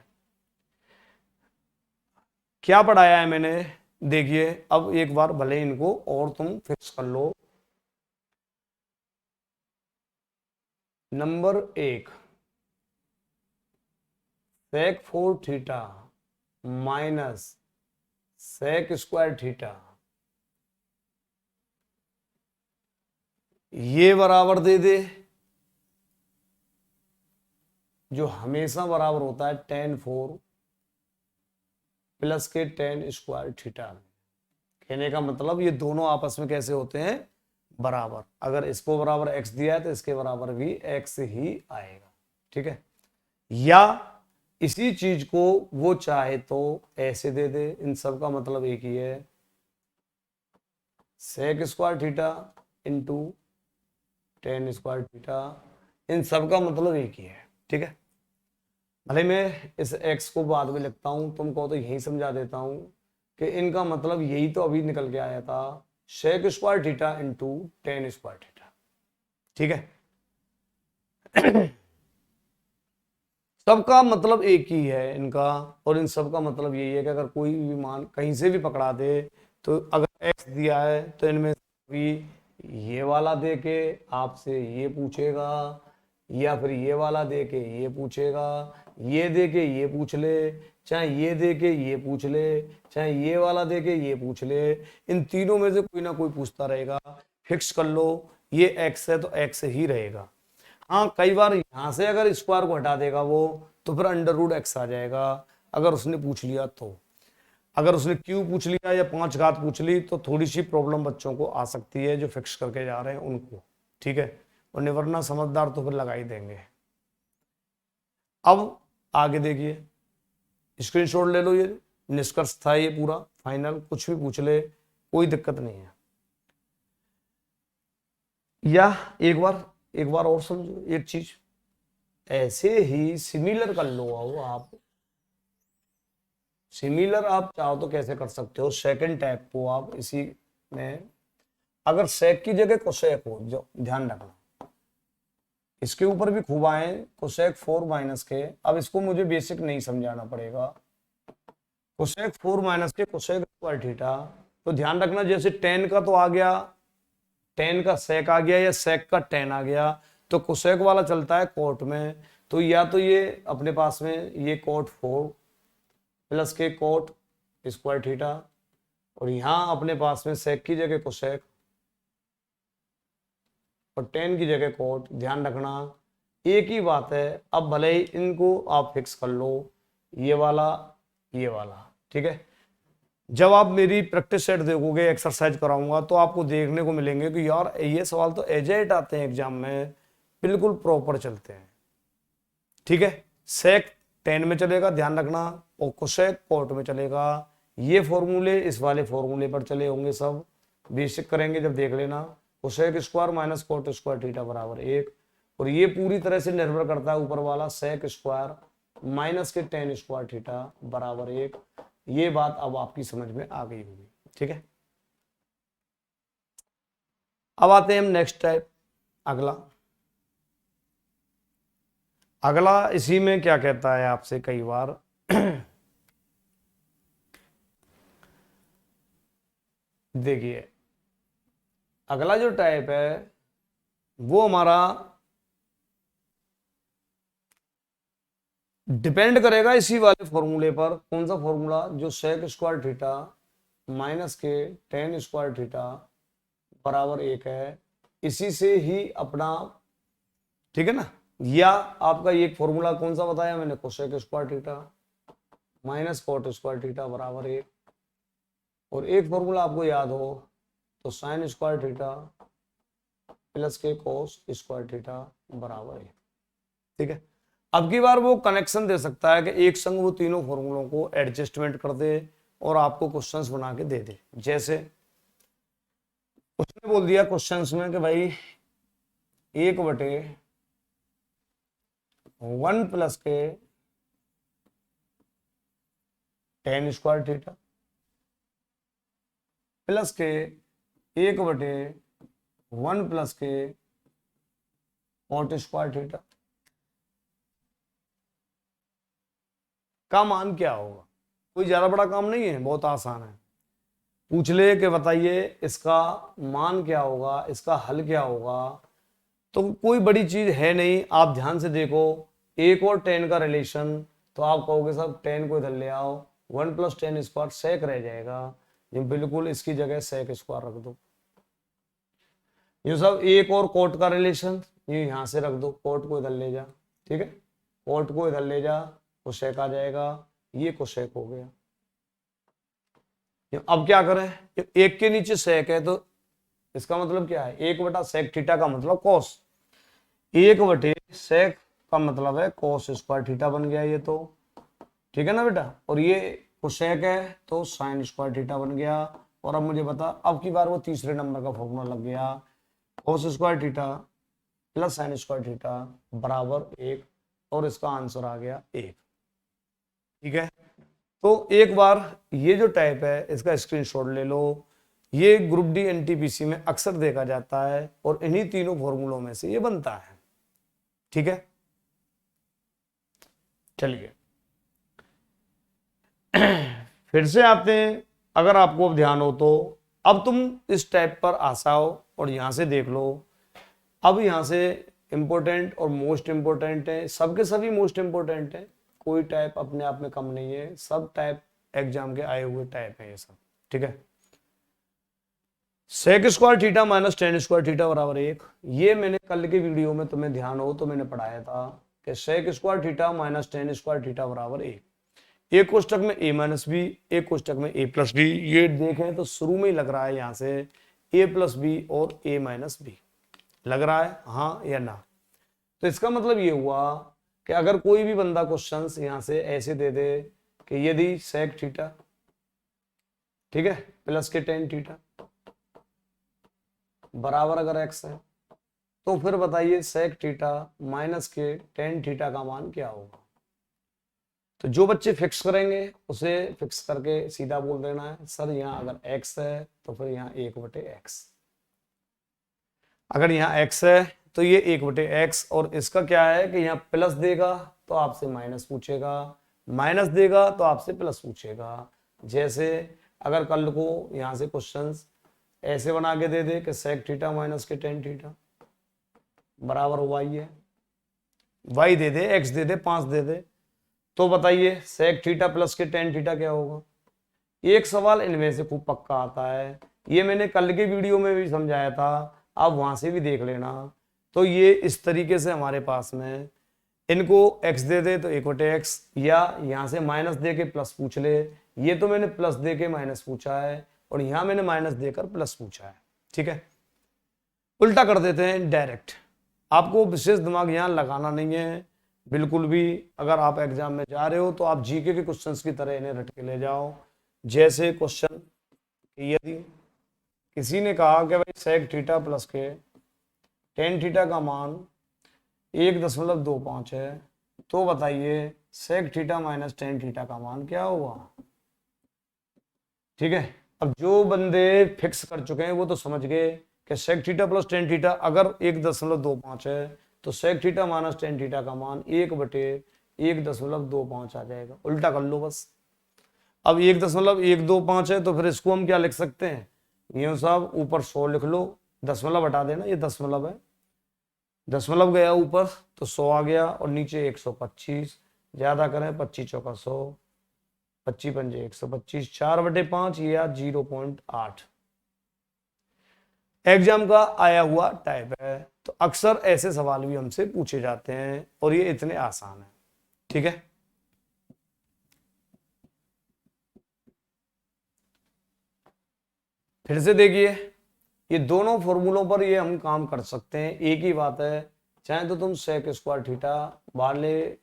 क्या पढ़ाया है मैंने, देखिए अब एक बार भले इनको और तुम फिक्स कर लो। Number 1, sec four theta minus sec square theta, ये बराबर दे दे, जो हमेशा बराबर होता है टेन फोर प्लस के टेन स्क्वायर थीटा। कहने का मतलब ये दोनों आपस में कैसे होते हैं, बराबर। अगर इसको बराबर x दिया है तो इसके बराबर भी x ही आएगा, ठीक है। या इसी चीज को वो चाहे तो ऐसे दे दे, इन सब का मतलब एक ही है, sec square theta into tan square theta, इन सब का मतलब एक ही है, ठीक है। भले मैं इस x को बाद में लिखता हूं, तुमको तो यही समझा देता हूं कि इनका मतलब यही तो अभी निकल के आया था, sec square theta into tan square theta, ठीक है। सबका मतलब एक ही है इनका, और इन सब का मतलब यही है कि अगर कोई भी मान कहीं से भी पकड़ा दे, तो अगर x दिया है तो इनमें भी ये वाला दे के आपसे ये पूछेगा, या फिर ये वाला दे के ये पूछेगा, ये दे के ये पूछ ले, चाहे ये दे के ये पूछ ले, चाहे ये वाला दे के ये पूछ ले, इन तीनों में से कोई ना कोई पूछता रहेगा। फिक्स कर लो ये x है तो x ही रहेगा। हाँ कई बार यहां से अगर स्क्वायर को हटा देगा वो, तो फिर अंडर रूट एक्स आ जाएगा, अगर उसने पूछ लिया तो। अगर उसने क्यू पूछ लिया या 5 घात पूछ ली तो थोड़ी सी प्रॉब्लम बच्चों को आ सकती है, जो फिक्स करके जा रहे हैं उनको, ठीक है। और निवरना समझदार तो फिर लगा ही देंगे। अब आगे देखिए, स्क्रीनशॉट ले लो, ये निष्कर्ष था ये पूरा फाइनल, कुछ भी पूछ ले कोई दिक्कत नहीं है। या एक बार और समझो एक चीज, ऐसे ही सिमिलर कर लो आप, सिमिलर आप चाहो तो कैसे कर सकते हो, सेकंड टाइप को आप इसी में, अगर सेक की जगह कोसेक हो, जो ध्यान रखना, इसके ऊपर भी खूब आए कोसेक फोर माइनस के, अब इसको मुझे बेसिक नहीं समझाना पड़ेगा, कोसेक फोर माइनस के कोसेक स्क्वायर थीटा, तो ध्यान रखना जैसे टेन का तो आ गया, टेन का सेक आ गया या सेक का टेन आ गया, तो कोसेक वाला चलता है कोट में, तो या तो ये अपने पास में ये कोट फोर प्लस के कोट स्क्वायर थीटा, और यहां अपने पास में सेक की जगह कोसेक और टेन की जगह कोट। ध्यान रखना एक ही बात है, अब भले ही इनको आप फिक्स कर लो, ये वाला ये वाला, ठीक है। जब आप मेरी प्रैक्टिस सेट देखोगे, एक्सरसाइज कराऊंगा, तो आपको देखने को मिलेंगे कि यार ये सवाल तो एजेट आते हैं एग्जाम में, बिल्कुल प्रॉपर चलते हैं, ठीक है। सेक 10 में चलेगा, ध्यान रखना, और कोसेक कोट में चलेगा। ये फॉर्मूले इस वाले फॉर्मूले पर चले होंगे, सब बेसिक करेंगे जब देख लेना। Cosec square minus cot square theta बराबर 1, और ये पूरी तरह से निर्भर करता है ऊपर वाला सेक स्क्वायर माइनस के टेन स्क्वायर थीटा बराबर 1। ये बात अब आपकी समझ में आ गई होगी, ठीक है। अब आते हैं हम नेक्स्ट टाइप, अगला। अगला इसी में क्या कहता है आपसे कई बार देखिए अगला जो टाइप है वो हमारा डिपेंड करेगा इसी वाले फॉर्मूले पर। कौन सा फॉर्मूला? जो सेक स्क्वायर थीटा माइनस के टेन स्क्वायर थीटा बराबर 1 है, इसी से ही अपना, ठीक है ना। या आपका ये फॉर्मूला कौन सा बताया मैंने? Cosec square theta minus cot square theta बराबर 1, और एक फॉर्मूला आपको याद हो तो साइन स्क्वायर थीटा प्लस के कोस स्क्वायर थीटा बराबर 1, ठीक है। अब की बार वो कनेक्शन दे सकता है कि एक संग वो तीनों फॉर्मूलों को एडजस्टमेंट कर दे और आपको क्वेश्चंस बना के दे दे। जैसे उसने बोल दिया क्वेश्चंस में कि भाई 1/1 प्लस के टेन स्क्वायर थीटा प्लस के 1/1 प्लस के कोट स्क्वायर थीटा का मान क्या होगा। कोई ज्यादा बड़ा काम नहीं है, बहुत आसान है। पूछ ले कि बताइए इसका मान क्या होगा, इसका हल क्या होगा, तो कोई बड़ी चीज है नहीं। आप ध्यान से देखो, 1 और 10 का रिलेशन, तो आप कहोगे साहब 10 को इधर ले आओ, 1 प्लस 10 स्क्वायर सेक रह जाएगा, ये बिल्कुल इसकी जगह सेक स्क्वायर रख दो। ये सब 1 और कोट का रिलेशन, ये यहां से रख दो, कोट को इधर ले जा, ठीक है, कोट को इधर ले जा, कोसेक आ जाएगा, ये कोसेक हो गया। अब क्या करें, एक के नीचे सेक है, तो इसका मतलब क्या है? 1/सेक थीटा का मतलब कॉस, 1/सेक का मतलब है कॉस स्क्वायर थीटा बन गया ये तो, ठीक है ना बेटा। और ये कोसेक है तो साइन स्क्वायर थीटा बन गया। और अब मुझे बता, अब की बार वो तीसरे नंबर का फॉर्मूला लग गया, cos square theta plus sine square theta बराबर 1, और इसका आंसर आ गया 1, ठीक है। तो एक बार ये जो टाइप है इसका स्क्रीनशॉट ले लो। ये ग्रुप डी एनटीपीसी में अक्सर देखा जाता है, और इन्हीं तीनों फॉर्मूलों में से ये बनता है, ठीक है। चलिए फिर से आते हैं, अगर आपको अब ध्यान हो तो अब तुम इस टाइप पर आसाओ और यहां से देख लो। अब यहां से इंपॉर्टेंट और मोस्ट इंपॉर्टेंट है, सबके सभी मोस्ट इंपॉर्टेंट है, कोई टाइप अपने आप में कम नहीं है, सब टाइप एग्जाम के आए हुए टाइप है ये सब, ठीक है। Sec square theta minus ten square theta बराबर 1, ये मैंने कल के वीडियो में तुम्हें ध्यान हो तो मैंने पढ़ाया था कि sec square theta minus ten square theta बराबर 1। एक कोष्टक में a माइनस बी, एक कोष्टक में a प्लस बी। ये देखें तो शुरू में ही लग रहा है यहां से a प्लस बी और a माइनस बी लग रहा है, हाँ या ना। तो इसका मतलब ये हुआ कि अगर कोई भी बंदा क्वेश्चंस यहां से ऐसे दे दे कि यदि सेक थीटा, ठीक है, प्लस के टेन थीटा बराबर अगर x है, तो फिर बताइए सेक थीटा माइनस के टेन थीटा का मान क्या होगा। तो जो बच्चे फिक्स करेंगे उसे फिक्स करके सीधा बोल देना है सर यहाँ अगर x है तो फिर यहाँ 1/x, अगर यहाँ x है तो ये 1/x, और इसका क्या है कि यहाँ प्लस देगा तो आपसे माइनस पूछेगा, माइनस देगा तो आपसे प्लस पूछेगा। जैसे अगर कल को यहाँ से क्वेश्चंस ऐसे बना के दे दे कि सेक थीटा माइनस के टेन थीटा बराबर y है, y दे दे, x दे दे, 5 दे दे, तो बताइए सेक थीटा प्लस के टेन थीटा क्या होगा। एक सवाल इनमें से खूब पक्का आता है, ये मैंने कल के वीडियो में भी समझाया था, आप वहां से भी देख लेना। तो ये इस तरीके से हमारे पास में इनको x दे दे तो 1/x, या यहां से माइनस दे के प्लस पूछ ले। ये तो मैंने प्लस दे के माइनस पूछा है और यहां मैंने माइनस देकर प्लस पूछा है। ठीक है, उल्टा कर देते हैं डायरेक्ट। आपको विशेष दिमाग यहां लगाना नहीं है बिल्कुल भी। अगर आप एग्जाम में जा रहे हो तो आप जीके के क्वेश्चंस की तरह इन्हें रट के ले जाओ। जैसे क्वेश्चन, यदि किसी ने कहा कि भाई सेक थीटा प्लस के टेन थीटा का मान 1.25 है, तो बताइए sec theta minus tan theta का मान क्या होगा। ठीक है, अब जो बंदे फिक्स कर चुके हैं वो तो समझ गए कि sec theta plus tan theta अगर 1.25 है तो sec theta minus tan theta का मान 1/1.25 आ जाएगा। उल्टा कर लो बस। अब 1.125 है तो फिर इसको हम क्या लिख सकते हैं, यूं साहब ऊपर 100 लिख लो, दशमलव हटा देना, ये दशमलव है, दशमलव गया ऊपर तो 100 आ गया और नीचे 125, ज्यादा करें 25 चौका 100, 25 पंजे 125, 4/5 या 0.8 एग्जाम का आया हुआ टाइप है। तो अक्सर ऐसे सवाल भी हमसे पूछे जाते हैं और ये इतने आसान है। ठीक है, फिर से देखिए, ये दोनों फॉर्मूलों पर ये हम काम कर सकते हैं। एक ही बात है, चाहे तो तुम सेक स्क्वायर थीटा वाले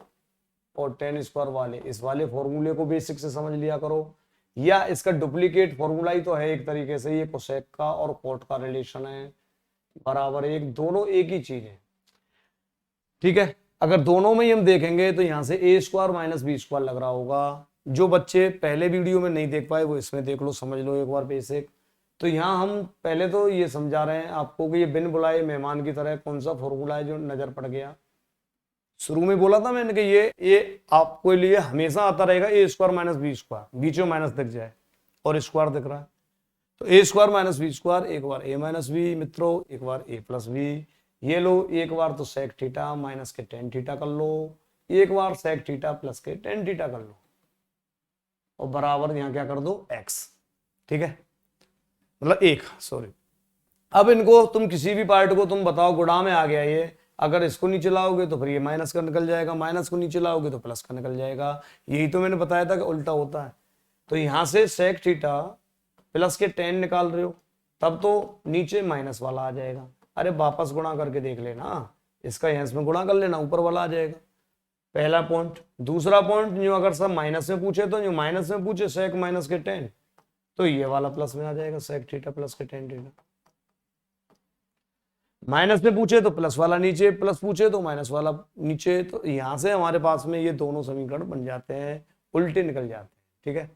और टेन स्क्वायर वाले इस वाले फॉर्मूले को बेसिक से समझ लिया करो, या इसका डुप्लीकेट फॉर्मूला ही तो है एक तरीके से, ये कोसेक का और कोट का रिलेशन है बराबर एक, दोनों एक ही चीज है। ठीक है, अगर दोनों में ही हम देखेंगे तो यहां से ए स्क्वायर माइनस बी स्क्वायर लग रहा होगा। जो बच्चे पहले वीडियो में नहीं देख पाए वो इसमें देख लो, समझ लो एक बार बेसिक। तो यहाँ हम पहले तो ये समझा रहे हैं आपको कि ये बिन बुलाए मेहमान की तरह कौन सा फॉर्मूला है जो नजर पड़ गया। शुरू में बोला था मैंने कि ये आपको लिए हमेशा आता रहेगा, ए स्क्वायर माइनस बी स्क्वायर, बीच में माइनस दिख जाए और स्क्वायर दिख रहा है तो ए स्क्वायर माइनस बी स्क्वायर, एक बार ए माइनस बी मित्रों, एक बार ए प्लस बी। ये लो एक बार तो सेक थीटा माइनस के टेन थीटा कर लो, एक बार सेक थीटा प्लस के टेन थीटा कर लो और बराबर यहाँ क्या कर दो एक्स। ठीक है, मतलब एक, सॉरी। अब इनको तुम किसी भी पार्ट को तुम बताओ गुणा में आ गया ये, अगर इसको नीचे लाओगे तो फिर ये माइनस का निकल जाएगा, माइनस को नीचे लाओगे तो प्लस का निकल जाएगा। यही तो मैंने बताया था कि उल्टा होता है। तो यहां से सेक थीटा प्लस के टेन निकाल रहे हो तब तो नीचे माइनस वाला आ जाएगा। अरे वापस गुणा करके देख लेना, इसका यहां इसमें गुणा कर लेना, ऊपर वाला आ जाएगा। पहला पॉइंट। दूसरा पॉइंट, जो अगर सब माइनस में पूछे तो जो माइनस में पूछे सेक माइनस के टेन, तो ये वाला प्लस में आ जाएगा, सेक थीटा प्लस के टेन थीटा। माइनस में पूछे तो प्लस वाला नीचे, प्लस पूछे तो माइनस वाला नीचे। तो यहां से हमारे पास में ये दोनों समीकरण बन जाते हैं, उल्टे निकल जाते हैं। ठीक है,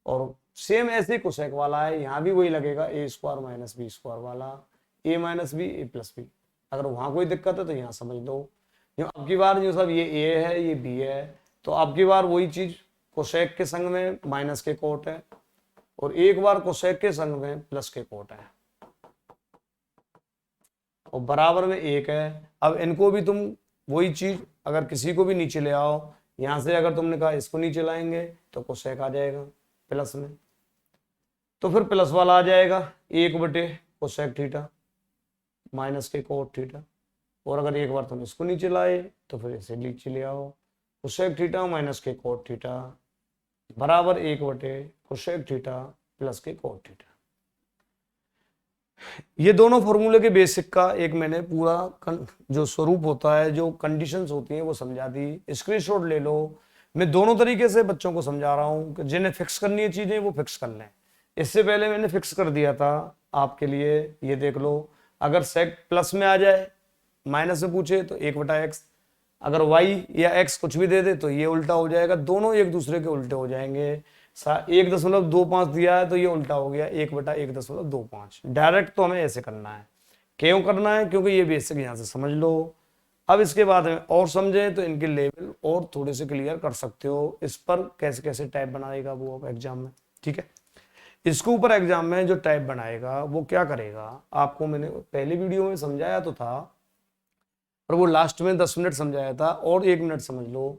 और सेम ऐसे कोसेक वाला है, यहां भी वही लगेगा, ए स्क्वायर माइनस बी स्क्वायर वाला, ए माइनस बी ए प्लस बी। अगर वहां कोई दिक्कत है तो यहाँ समझ लो। अब की बार जो सब ये ए है ये बी है, तो अब की बार वही चीज कोसेक के संग में माइनस के कोट है और एक बार कोसेक के संग में प्लस के कोट है और बराबर में एक है। अब इनको भी तुम वही चीज अगर किसी को भी नीचे ले आओ, यहां से अगर तुमने कहा इसको नीचे लाएंगे तो कोसेक आ जाएगा प्लस में, तो फिर प्लस वाला आ जाएगा 1/कोसेक थीटा माइनस के कोट थीटा। और अगर एक बार तुम इसको नीचे लाए तो फिर इसे नीचे ले आओ, कोसेक थीटा माइनस के कोट थीटा बराबर 1/कोसेक थीटा प्लस के कोट थीटा। ये दोनों फॉर्मूले के बेसिक का एक मैंने पूरा जो स्वरूप होता है, जो कंडीशंस होती हैं वो समझा दी। स्क्रीनशॉट ले लो। मैं दोनों तरीके से बच्चों को समझा रहा हूं कि जिन्हें फिक्स करनी है चीजें वो फिक्स कर लें। इससे पहले मैंने फिक्स कर दिया था आपके लिए, ये देख लो। अगर सेक प्लस में आ जाए, माइनस में पूछे तो 1/x, अगर y या x कुछ भी दे दे तो ये उल्टा हो जाएगा, दोनों एक दूसरे के उल्टे हो जाएंगे। 1.25 दिया है तो ये उल्टा हो गया 1/1.25। डायरेक्ट तो हमें ऐसे करना है। क्यों करना है? क्योंकि ये बेसिक यहां से समझ लो। अब इसके बाद में और समझें तो इनके लेवल और थोड़े से क्लियर कर सकते हो। इस पर कैसे कैसे टाइप बनाएगा वो अब एग्जाम में। ठीक है, इसके ऊपर एग्जाम में जो टाइप बनाएगा वो क्या करेगा, आपको मैंने पहले वीडियो में समझाया तो था, और वो लास्ट में 10 मिनट समझाया था, और 1 मिनट समझ लो।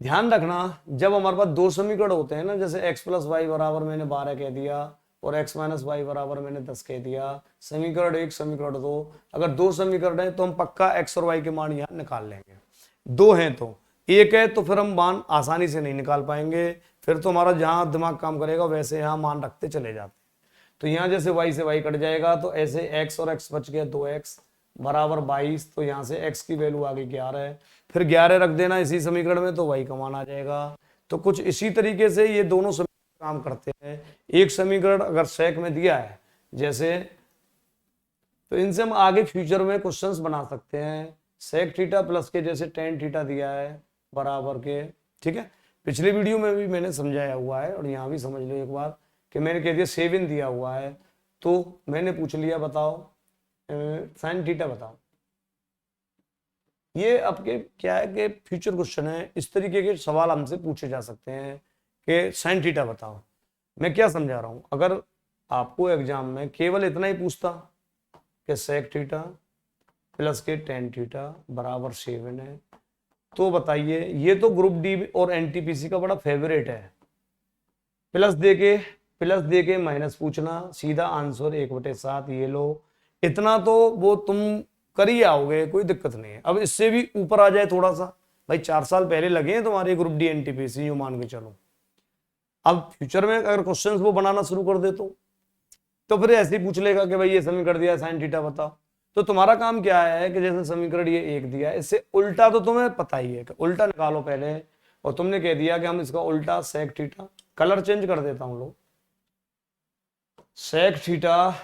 ध्यान रखना जब हमारे पास दो समीकरण होते हैं ना, जैसे x प्लस वाई बराबर मैंने 12 कह दिया और x माइनस वाई बराबर मैंने 10 कह दिया, समीकरण एक समीकरण दो, अगर दो समीकरण है तो हम पक्का x और y के मान यहाँ निकाल लेंगे। दो हैं तो, एक है तो फिर हम मान आसानी से नहीं निकाल पाएंगे, फिर तो हमारा जहां दिमाग काम करेगा वैसे यहाँ मान रखते चले जाते। तो यहाँ जैसे y से y कट जाएगा तो ऐसे x और x बच गया 2x बराबर 22, तो यहाँ से x की वैल्यू आ गई 11 है, फिर 11 रख देना इसी समीकरण में तो y का मान आ जाएगा। तो कुछ इसी तरीके से ये दोनों समीकरण काम करते हैं। एक समीकरण अगर सेक में दिया है जैसे, तो इनसे हम आगे फ्यूचर में क्वेश्चंस बना सकते हैं। सेक थीटा प्लस के जैसे टेन थीटा दिया है बराबर के, ठीक है, पिछले वीडियो में भी मैंने समझाया हुआ है और यहाँ भी समझ लो एक बार कि मैंने कह दिया 7 दिया हुआ है, तो मैंने पूछ लिया बताओ साइन थीटा बताओ। ये आपके क्या है कि फ्यूचर क्वेश्चन है, इस तरीके के सवाल हमसे पूछे जा सकते हैं कि साइन थीटा बताओ। मैं क्या समझा रहा हूं, अगर आपको एग्जाम में केवल इतना ही पूछता कि सेक थीटा प्लस के टेन थीटा बराबर 7 है, तो बताइए, ये तो ग्रुप डी और एनटीपीसी का बड़ा फेवरेट है, प्लस दे के माइनस पूछना, सीधा आंसर 1/7 ये लो, इतना तो वो तुम कर ही आओगे, कोई दिक्कत नहीं है। अब इससे भी ऊपर आ जाए थोड़ा सा, भाई 4 साल पहले लगे हैं तुम्हारे ग्रुप डी एनटीपीसी, यूं मान के चलो, अब फ्यूचर में अगर क्वेश्चंस वो बनाना शुरू कर दे तो फिर ऐसे ही पूछ लेगा कि भाई ये समीकरण दिया साइन थीटा बताओ। तो तुम्हारा काम क्या है कि जैसे समीकरण ये एक दिया है, इससे उल्टा तो तुम्हें पता ही है कि उल्टा निकालो पहले, और तुमने कह दिया कि हम इसका उल्टा सेक थीटा, कलर चेंज कर देता हूं लोग, सेक थीटा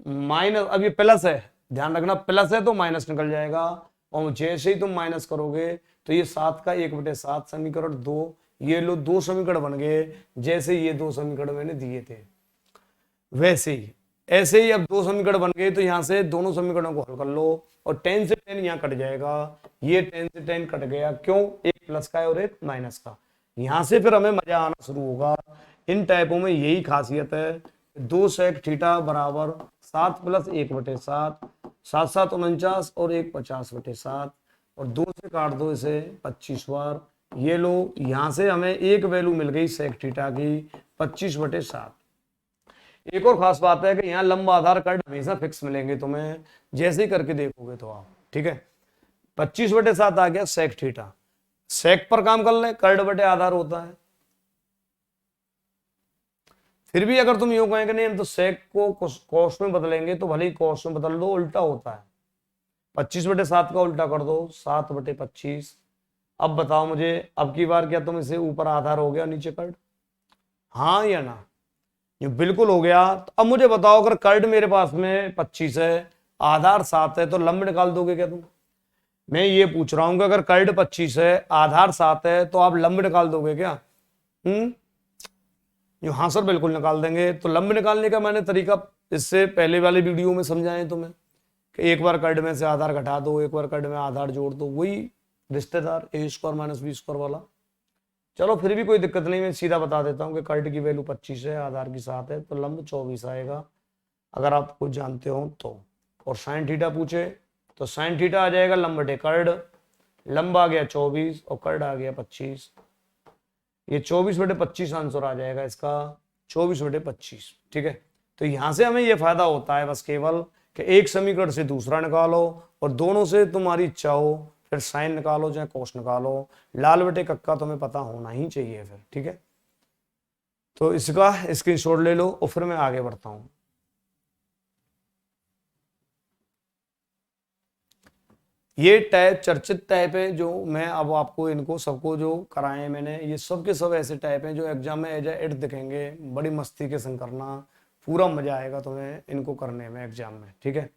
माइनस, अब ये प्लस है, ध्यान रखना प्लस है तो माइनस निकल जाएगा, और जैसे ही तुम माइनस करोगे तो ये 7 का 1/7 समीकरण 2, ये लो दो समीकरण बन गए, जैसे ये दो समीकरण मैंने दिए थे वैसे ही, ऐसे ही अब दो समीकरण बन गए, तो यहां से दोनों समीकरणों को हल कर लो, और 10 से 10 यहाँ कट जाएगा, ये 10 से 10 कट गया, क्यों, एक प्लस का है और एक माइनस का। यहां से फिर हमें मजा आना शुरू होगा। इन टाइपों में यही खासियत है, 2 सेक थीटा बराबर 7 प्लस 1/7, 7 7 49 और 1 50/7, और 2 से काट दो इसे 25 बार, ये लो, यहां से हमें एक वैल्यू मिल गई सेक थीटा की 25/7। एक और खास बात है कि यहाँ लंबा आधार कार्ड हमेशा फिक्स मिलेंगे तुम्हें, जैसे ही करके देखोगे तो आप, ठीक है। 25/7 आ गया सेक थीटा, सेक पर काम कर ले, कर्ड बटे आधार होता है। फिर भी अगर तुम यूं कहेंगे नहीं हम तो सेक को कॉस में बदलेंगे, तो भले ही कॉस में बदल दो, उल्टा होता है, 25/7 का उल्टा कर दो 7/25। अब बताओ मुझे, अब की बार क्या तुम इसे ऊपर आधार हो गया नीचे कर्ड, हाँ या ना, ये बिल्कुल हो गया। तो अब मुझे बताओ, अगर कर्ड मेरे पास में 25 है, आधार 7 है, तो लंब निकाल दोगे क्या तुम? मैं ये पूछ रहा हूं कि अगर कर्ड 25 है, आधार 7 है, तो आप लंब निकाल दोगे क्या? हाँ सर बिल्कुल निकाल देंगे। तो लंब निकालने का मैंने तरीका इससे पहले वाले वीडियो में समझाए तुम्हें कि एक बार कर्ड में से आधार घटा दो, एक बार कर्ड में आधार जोड़ दो, वही रिश्तेदार a² - b² वाला। चलो फिर भी कोई दिक्कत नहीं, मैं सीधा बता देता हूँ कि कर्ड की वैल्यू 25 है, आधार की 7 है, तो लंब 24 आएगा, अगर आप कुछ जानते हो तो। और साइन थीटा पूछे तो साइन थीटा आ जाएगा लंब बटे कर्ड, लंब आ गया 24 और कर्ड आ गया 25, ये 24/25 आंसर आ जाएगा इसका, 24/25, ठीक है। तो यहां से हमें यह फायदा होता है बस केवल कि एक समीकरण से दूसरा निकालो, और दोनों से तुम्हारी इच्छा हो फिर साइन निकालो चाहे कोस निकालो, लाल बटे कक्का तुम्हें पता होना ही चाहिए फिर, ठीक है। तो इसका स्क्रीनशॉट ले लो और फिर मैं आगे बढ़ता हूं। ये टाइप चर्चित टाइप है जो मैं अब आपको इनको सबको जो कराए मैंने, ये सब के सब ऐसे टाइप हैं जो एग्जाम में एज इट दिखेंगे, बड़ी मस्ती के संग करना, पूरा मजा आएगा तुम्हें इनको करने में एग्जाम में, ठीक है।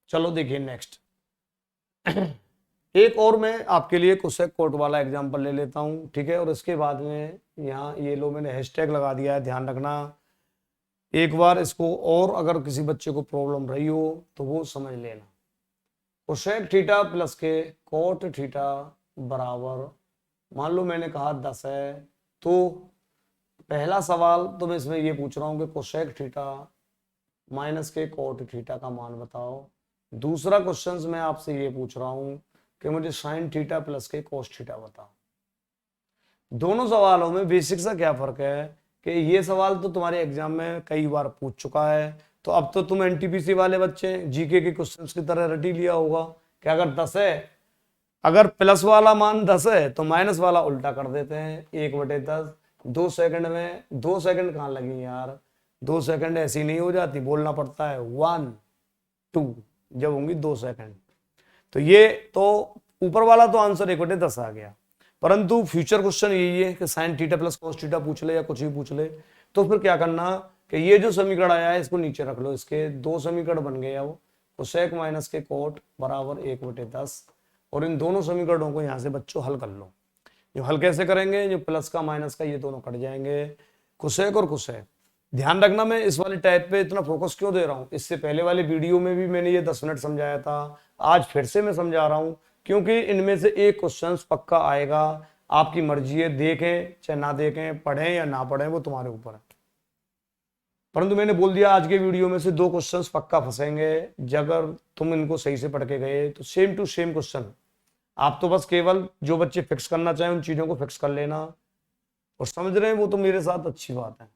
चलो देखिए नेक्स्ट एक और मैं आपके लिए कोसेक कोट वाला एग्जाम्पल ले लेता हूं, ठीक है, और इसके बाद में यहाँ ये लो मैंने हैशटैग लगा दिया है, ध्यान रखना एक बार इसको, और अगर किसी बच्चे को प्रॉब्लम रही हो तो वो समझ लेना। कोसेक थीटा प्लस के कोट थीटा बराबर, मान लो मैंने कहा 10 है, तो पहला सवाल तो मैं इसमें ये पूछ रहा हूं कि कोसेक थीटा माइनस के कोट थीटा का मान बताओ। दूसरा क्वेश्चन मैं आपसे ये पूछ रहा हूं कि मुझे साइन थीटा प्लस के कोस थीटा बताओ। दोनों सवालों में बेसिक सा क्या फर्क है कि ये सवाल तो तुम्हारे एग्जाम में कई बार पूछ चुका है, तो अब तो तुम एनटीपीसी वाले बच्चे जीके के क्वेश्चंस की तरह रटी लिया होगा कि अगर 10 है, अगर प्लस वाला मान 10 है तो माइनस वाला उल्टा कर देते हैं 1/10। 2 सेकंड में, 2 सेकंड कहाँ लगी यार, 2 सेकंड ऐसी नहीं हो जाती, बोलना पड़ता है 1 2 जब होंगी 2 सेकंड। तो ये तो ऊपर वाला तो आंसर 1/10 आ गया, परंतु फ्यूचर क्वेश्चन यही है कि sine theta plus cos theta पूछ ले या कुछ भी पूछ ले, तो फिर क्या करना कि ये जो समीकरण आया है इसको नीचे रख लो, इसके 2 समीकरण बन गए। अब कोसेक माइनस के कोट बराबर 1/10, और इन दोनों समीकरणों को यहाँ से बच्चों हल कर लो। जो हल कैसे करेंगे, जो प्लस का माइनस का ये दोनों कट जाएंगे, कोसेक और कोसेक। ध्यान रखना मैं इस वाले टाइप पे इतना फोकस क्यों दे रहा हूँ, इससे पहले वाले वीडियो में भी मैंने ये 10 मिनट समझाया था, आज फिर से मैं समझा रहा हूँ, क्योंकि इनमें से एक क्वेश्चन पक्का आएगा। आपकी मर्जी है, देखें चाहे ना देखें, पढ़ें या ना पढ़ें, वो तुम्हारे ऊपर है। परंतु मैंने बोल दिया आज के वीडियो में से 2 क्वेश्चंस पक्का फंसेंगे, अगर तुम इनको सही से पढ़ के गए तो सेम टू सेम क्वेश्चन। आप तो बस केवल जो बच्चे फिक्स करना चाहें उन चीजों को फिक्स कर लेना, और समझ रहे हैं वो तो मेरे साथ अच्छी बात है।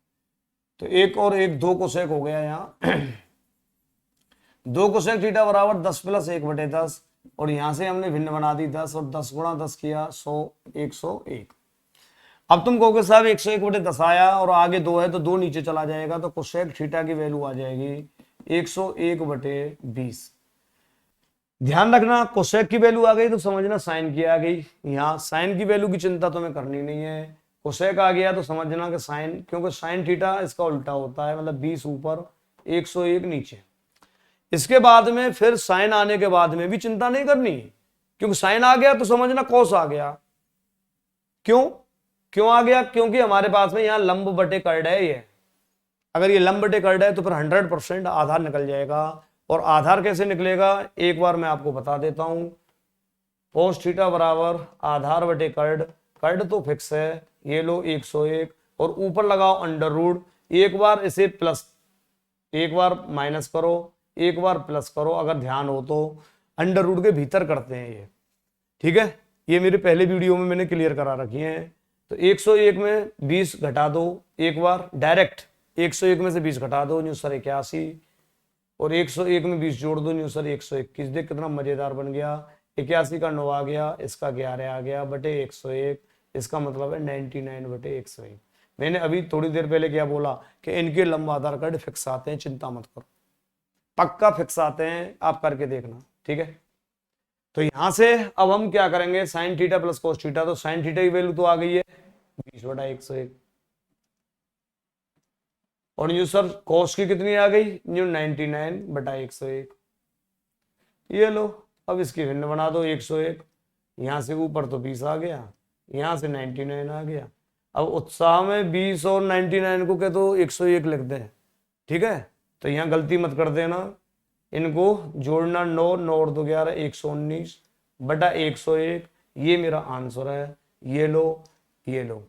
तो 1 और 1 2 कोसेक हो गया यहाँ 2 कोसेक थीटा बराबर 10 + 1/10, और यहां से हमने भिन्न बना दी 10, और 10 × 10 किया 100 101। अब तुम कहोगे साहब 101/10 आया और आगे 2 है तो 2 नीचे चला जाएगा, तो कोसेक थीटा की वैल्यू आ जाएगी 101/20। ध्यान रखना कोसेक की वैल्यू आ गई तो समझना साइन की आ गई। यहाँ साइन की वैल्यू की चिंता तुम्हें करनी नहीं है, कोसेक आ गया तो समझना कि साइन, क्योंकि साइन थीटा इसका उल्टा होता है, मतलब 20 ऊपर 101 नीचे। इसके बाद में फिर साइन आने के बाद में भी चिंता नहीं करनी, क्योंकि साइन आ गया तो समझना कॉस आ गया। क्यों आ गया, क्योंकि हमारे पास में यहाँ लंब बटे कर्ड है। ये अगर ये लंब बटे कर्ड है तो फिर 100% आधार निकल जाएगा। और आधार कैसे निकलेगा एक बार मैं आपको बता देता हूं। कोस थीटा बराबर आधार बटे कर्ड, कर्ड तो फिक्स है, ये लो 101, और ऊपर लगाओ अंडर रूट। एक बार इसे प्लस, एक बार माइनस करो, एक बार प्लस करो, अगर ध्यान हो तो अंडर रूट के भीतर करते हैं ये, ठीक है। ये मेरे पहले वीडियो में मैंने क्लियर करा रखी है। तो 101 में 20 घटा दो, एक बार डायरेक्ट 101 में से 20 घटा दो, न्यू सर 81, और 101 में 20 जोड़ दो, न्यू सर 121। देख कितना मजेदार बन गया, 81 का 9 आ गया, इसका 11 आ गया बटे 101, इसका मतलब है 99/101। मैंने अभी थोड़ी देर पहले क्या बोला कि इनके लंबा आधार कार्ड फिक्स आते हैं, चिंता मत करो, पक्का फिक्स आते हैं, आप करके देखना, ठीक है। तो यहां से अब हम क्या करेंगे, sine theta plus cos theta, तो साइन थीटा की वैल्यू तो आ गई है 20/101, और न्यू सर कोस की कितनी आ गई, न्यू 99/101। ये लो, अब इसकी भिन्न बना दो 101, यहां से ऊपर तो 20 आ गया, यहां से 99 आ गया। अब उत्साह में 20 और 99 को क्या तो 101 लिख दें, ठीक है। तो यहाँ गलती मत कर देना, इनको जोड़ना 9 9 और 2 11 119/101, ये मेरा आंसर है। ये लो, ये लो।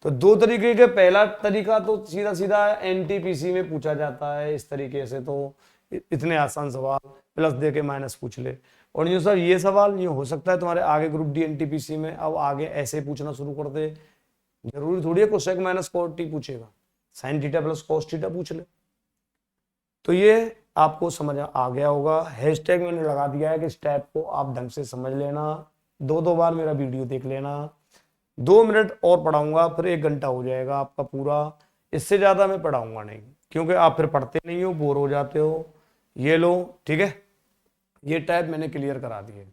तो 2 तरीके के, पहला तरीका तो सीधा सीधा एनटीपीसी में पूछा जाता है इस तरीके से, तो इतने आसान सवाल प्लस दे के माइनस पूछ ले। और जो सर ये सवाल ये हो सकता है तुम्हारे आगे ग्रुप डी एनटीपीसी में अब आगे ऐसे पूछना शुरू कर दे, जरूरी थोड़ी है कोसेक माइनस कोस टी पूछेगा, sine theta plus cos theta पूछ ले। तो ये आपको समझ आ गया होगा, हैशटैग मैंने लगा दिया है कि स्टेप को आप ढंग से समझ लेना, 2 बार मेरा वीडियो देख लेना। 2 मिनट और पढ़ाऊंगा, फिर 1 घंटा हो जाएगा आपका पूरा, इससे ज्यादा मैं पढ़ाऊंगा नहीं, क्योंकि आप फिर पढ़ते नहीं हो, बोर हो जाते हो। ये लो, ठीक है, ये टाइप मैंने क्लियर करा दिए।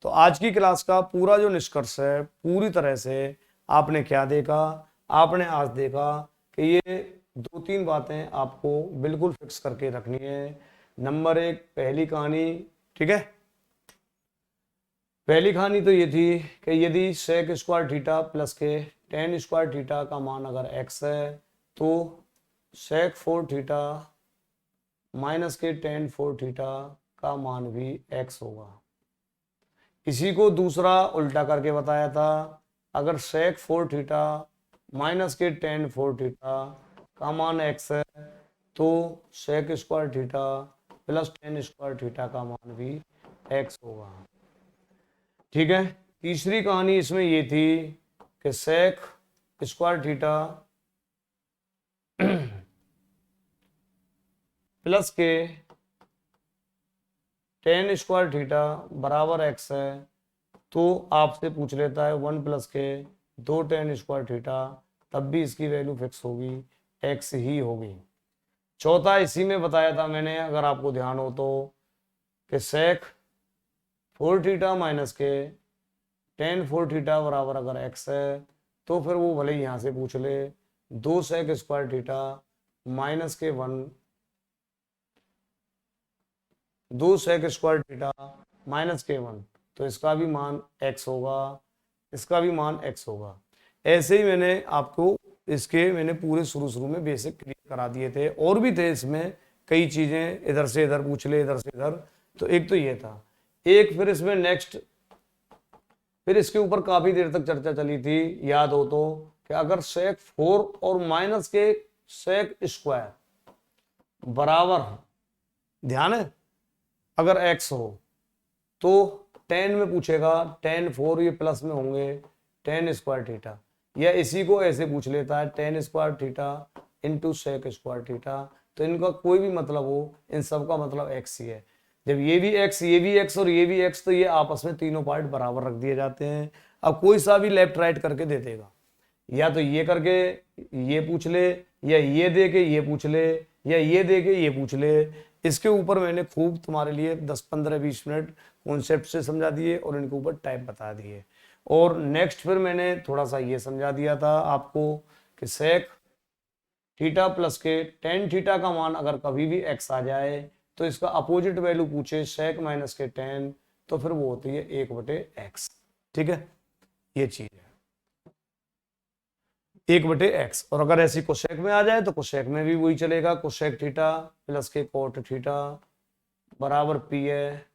तो आज की क्लास का पूरा जो निष्कर्ष है, पूरी तरह से आपने क्या देखा, आपने आज देखा कि ये 2-3 बातें आपको बिल्कुल फिक्स करके रखनी है। नंबर 1 पहली कहानी, ठीक है। पहली कहानी तो ये थी कि यदि सेक स्क्वायर थीटा प्लस के टेन स्क्वायर थीटा का मान अगर x है, तो सेक 4 थीटा माइनस के टेन 4 थीटा का मान भी x होगा। इसी को दूसरा उल्टा करके बताया था, अगर सेक 4 थीटा माइनस के टेन 4 थीटा का मान x है, तो sec square theta plus tan square theta का मान भी x होगा, ठीक है। तीसरी कहानी इसमें ये थी कि सेक स्क्वायर थीटा प्लस के टेन स्क्वायर थीटा बराबर एक्स है, तो आपसे पूछ लेता है 1 प्लस के 2 टेन स्क्वायर थीटा, तब भी इसकी वैल्यू फिक्स होगी, एक्स ही होगी। चौथा इसी में बताया था मैंने, अगर आपको ध्यान हो तो, कि सेक 4 थीटा माइनस के टेन 4 थीटा बराबर अगर एक्स है, तो फिर वो भले ही यहाँ से पूछ ले 2 सेक स्क्वायर थीटा माइनस के 1, 2 सेक स्क्वायर थीटा माइनस के 1, तो इसका भी मान x होगा, इसका भी मान x होगा। ऐसे ही मैंने आपको इसके मैंने पूरे शुरू में बेसिक क्लियर करा दिए थे, और भी थे इसमें कई चीजें, इधर से इधर पूछ ले, इधर से इधर, तो एक तो ये था। एक फिर इसमें नेक्स्ट, फिर इसके ऊपर काफी देर तक चर्चा चली थी, याद हो तो, कि अगर सेक 4 और माइनस के सेक स्क्वायर बराबर, ध्यान है, अगर x हो तो 10 में पूछेगा, 10 4 ये प्लस में होंगे 10 स्क्वायर थीटा, या इसी को ऐसे पूछ लेता है 10 square theta into sec square theta, तो इनका कोई भी मतलब हो, इन सब का मतलब x ही है। जब ये भी x, ये भी x और ये भी x, तो ये आपस में तीनों पार्ट बराबर रख दिए जाते हैं। अब कोई सा भी लेफ्ट राइट करके दे देगा, या तो ये करके ये पूछ ले, या ये दे के ये पूछ ले, या ये दे के ये पूछ ले। इसके ऊपर मैंने खूब तुम्हारे लिए 10 15 20 मिनट कॉन्सेप्ट से समझा दिए और इनके ऊपर टाइप बता दिए। और नेक्स्ट फिर मैंने थोड़ा सा ये समझा दिया था आपको कि सेक थीटा प्लस के टेन थीटा का मान अगर कभी भी एक्स आ जाए, तो इसका अपोजिट वैल्यू पूछे सेक माइनस के टेन, तो फिर वो होती है 1/x। ठीक है, ये चीज है 1/x। और अगर ऐसी कोसेक में आ जाए तो कोसेक में भी वही चलेगा, कोसेक थीटा प्लस के कोट थीटा बराबर पी है।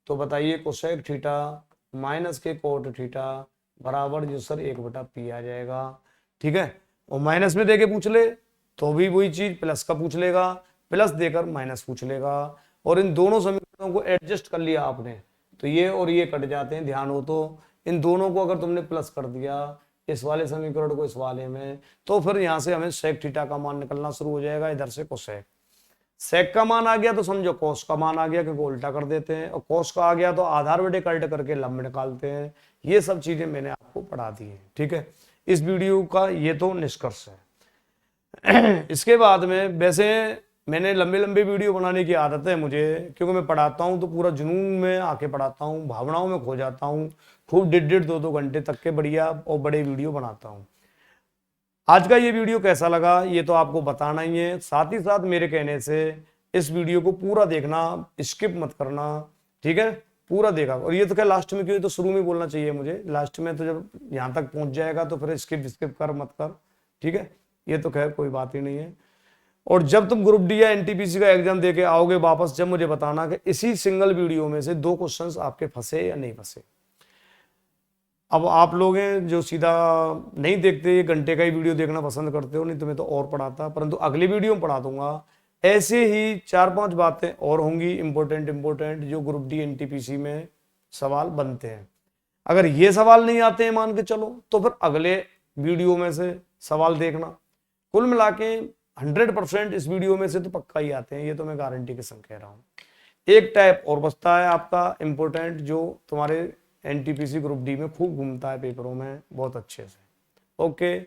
तो बताइए कोसेक थीटा माइनस के कोट थीटा बराबर जो सर 1/p आ जाएगा। ठीक है, और माइनस में देके पूछ ले तो भी वही चीज, प्लस का पूछ लेगा, प्लस देकर माइनस पूछ लेगा, और इन दोनों समीकरणों को एडजस्ट कर लिया आपने तो ये और ये कट जाते हैं, ध्यान हो तो। इन दोनों को अगर तुमने प्लस कर दिया, इस वाले समीकरण को इस वाले में, तो फिर यहां से हमें सेक थीटा का मान निकलना शुरू हो जाएगा, इधर से कोसेक। सेक का मान आ गया तो समझो कोस का मान आ गया, क्योंकि उल्टा कर देते हैं, और कोस का आ गया तो आधार बटे कल्ट करके लंब निकालते हैं। ये सब चीजें मैंने आपको पढ़ा दी है। ठीक है, इस वीडियो का ये तो निष्कर्ष है। इसके बाद में वैसे मैंने लंबे लंबे वीडियो बनाने की आदत है मुझे, क्योंकि मैं पढ़ाता हूँ तो पूरा जुनून में आके पढ़ाता हूँ, भावनाओं में खो जाता हूँ, खूब 1.5 2 घंटे तक के बढ़िया और बड़े वीडियो बनाता हूँ। आज का ये वीडियो कैसा लगा ये तो आपको बताना ही है, साथ ही साथ मेरे कहने से इस वीडियो को पूरा देखना, स्किप मत करना। ठीक है, पूरा देखा। और ये तो क्या लास्ट में, क्यों, तो शुरू में बोलना चाहिए मुझे, लास्ट में तो जब यहाँ तक पहुंच जाएगा तो फिर स्किप कर मत कर। ठीक है, ये तो खैर कोई बात ही नहीं है। और जब तुम ग्रुप डी या एनटीपीसी का एग्जाम देके आओगे वापस, जब मुझे बताना कि इसी सिंगल वीडियो में से 2 क्वेश्चंस आपके फंसे या नहीं फंसे। अब आप लोग हैं जो सीधा नहीं देखते, घंटे का ही वीडियो देखना पसंद करते हो, नहीं तो मैं तो और पढ़ाता, परंतु अगली वीडियो में पढ़ा दूंगा। ऐसे ही 4-5 बातें और होंगी इंपॉर्टेंट जो ग्रुप डी एनटीपीसी में सवाल बनते हैं। अगर ये सवाल नहीं आते हैं मान के चलो, तो फिर अगले वीडियो में से सवाल देखना। कुल मिला के 100% इस वीडियो में से तो पक्का ही आते हैं, ये तो मैं गारंटी के संग कह रहा हूँ। एक टाइप और बचता है आपका इंपॉर्टेंट, जो तुम्हारे एनटीपीसी ग्रुप डी में खूब घूमता है पेपरों में बहुत अच्छे से। ओके,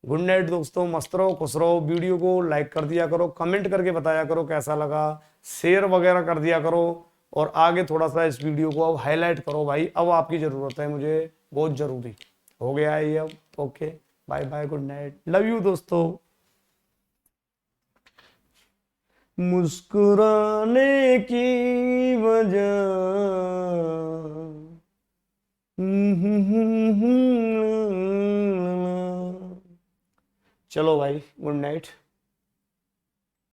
गुड नाइट दोस्तों, मस्त रहो, खुश रहो। वीडियो को लाइक कर दिया करो, कमेंट करके बताया करो कैसा लगा, शेयर वगैरह कर दिया करो, और आगे थोड़ा सा इस वीडियो को अब हाईलाइट करो भाई, अब आपकी जरूरत है मुझे, बहुत जरूरी हो गया है ये अब। Okay, bye bye, good night, love you दोस्तों। मुस्कुराने की वजह चलो भाई, गुड नाइट।